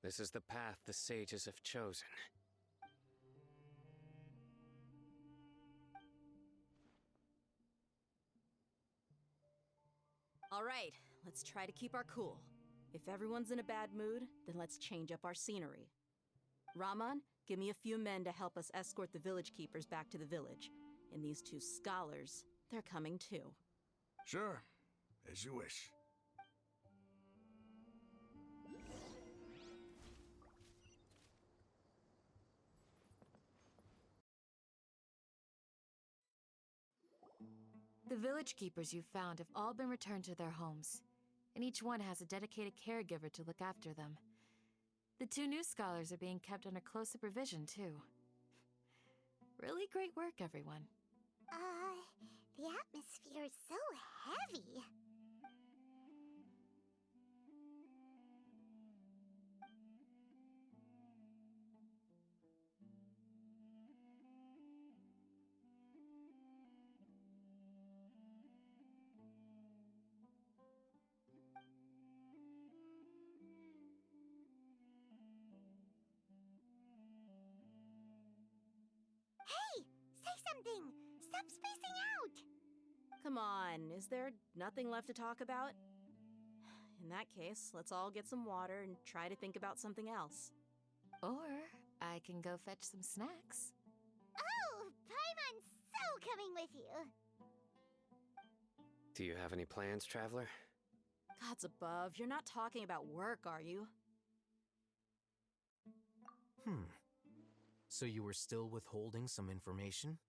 this is the path the sages have chosen. All right, let's try to keep our cool. If everyone's in a bad mood, then let's change up our scenery. Raman, give me a few men to help us escort the village keepers back to the village. And these two scholars, they're coming too. Sure, as you wish. The village keepers you found have all been returned to their homes, and each one has a dedicated caregiver to look after them. The two new scholars are being kept under close supervision, too. Really great work, everyone. The atmosphere is so heavy. Hey! Say something! Stop spacing out! Come on, is there nothing left to talk about? In that case, let's all get some water and try to think about something else. Or I can go fetch some snacks. Oh, Paimon's so coming with you. Do you have any plans, Traveler? Gods above, you're not talking about work, are you? So you were still withholding some information?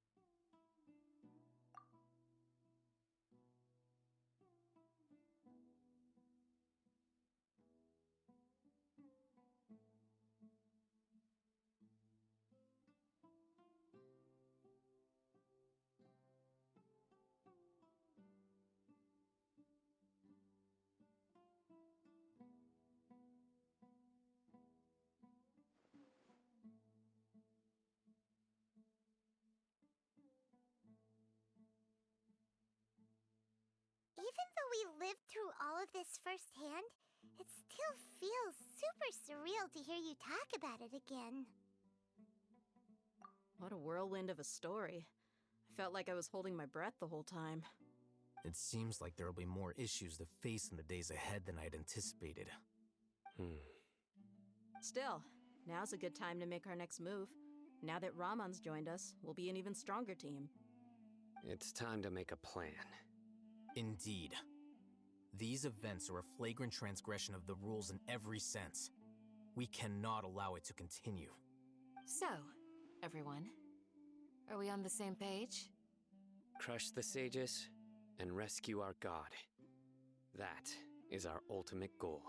Even though we lived through all of this firsthand, it still feels super surreal to hear you talk about it again. What a whirlwind of a story. I felt like I was holding my breath the whole time. It seems like there'll be more issues to face in the days ahead than I'd anticipated. Still, now's a good time to make our next move. Now that Raman's joined us, we'll be an even stronger team. It's time to make a plan. Indeed. These events are a flagrant transgression of the rules in every sense. We cannot allow it to continue. So, everyone, are we on the same page? Crush the sages and rescue our god. That is our ultimate goal.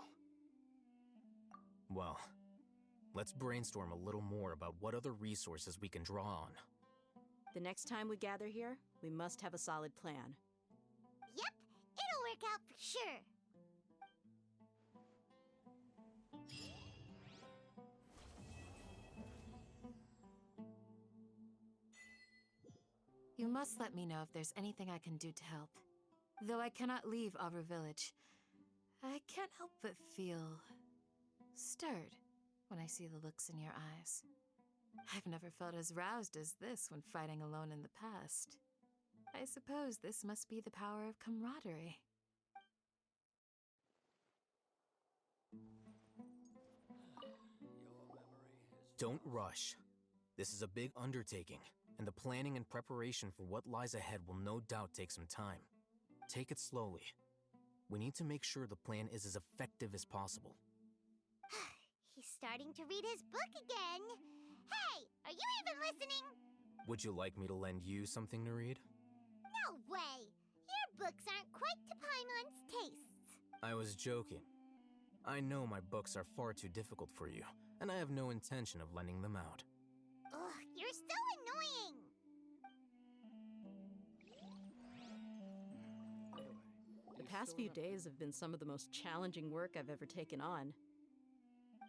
Well, let's brainstorm a little more about what other resources we can draw on. The next time we gather here, we must have a solid plan. Yep, it'll work out for sure. You must let me know if there's anything I can do to help. Though I cannot leave Aru Village, I can't help but feel stirred when I see the looks in your eyes. I've never felt as roused as this when fighting alone in the past. I suppose this must be the power of camaraderie. Don't rush. This is a big undertaking, and the planning and preparation for what lies ahead will no doubt take some time. Take it slowly. We need to make sure the plan is as effective as possible. He's starting to read his book again. Hey, are you even listening? Would you like me to lend you something to read? No way! Your books aren't quite to Paimon's tastes. I was joking. I know my books are far too difficult for you, and I have no intention of lending them out. Ugh, you're so annoying! The past few days have been some of the most challenging work I've ever taken on.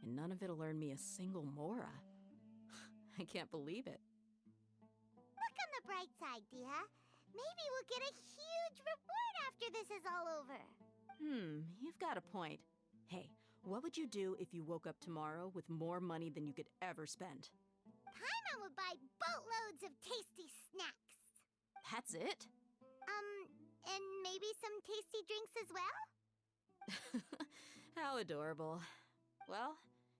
And none of it'll earn me a single mora. I can't believe it. Look on the bright side, Dia. Maybe we'll get a huge reward after this is all over. You've got a point. Hey, what would you do if you woke up tomorrow with more money than you could ever spend? Paimon would buy boatloads of tasty snacks. That's it? And maybe some tasty drinks as well? How adorable. Well,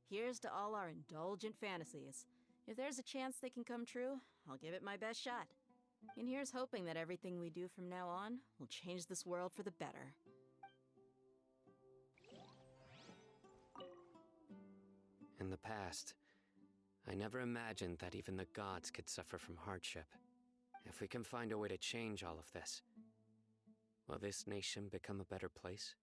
here's to all our indulgent fantasies. If there's a chance they can come true, I'll give it my best shot. And here's hoping that everything we do from now on will change this world for the better. In the past, I never imagined that even the gods could suffer from hardship. If we can find a way to change all of this, will this nation become a better place?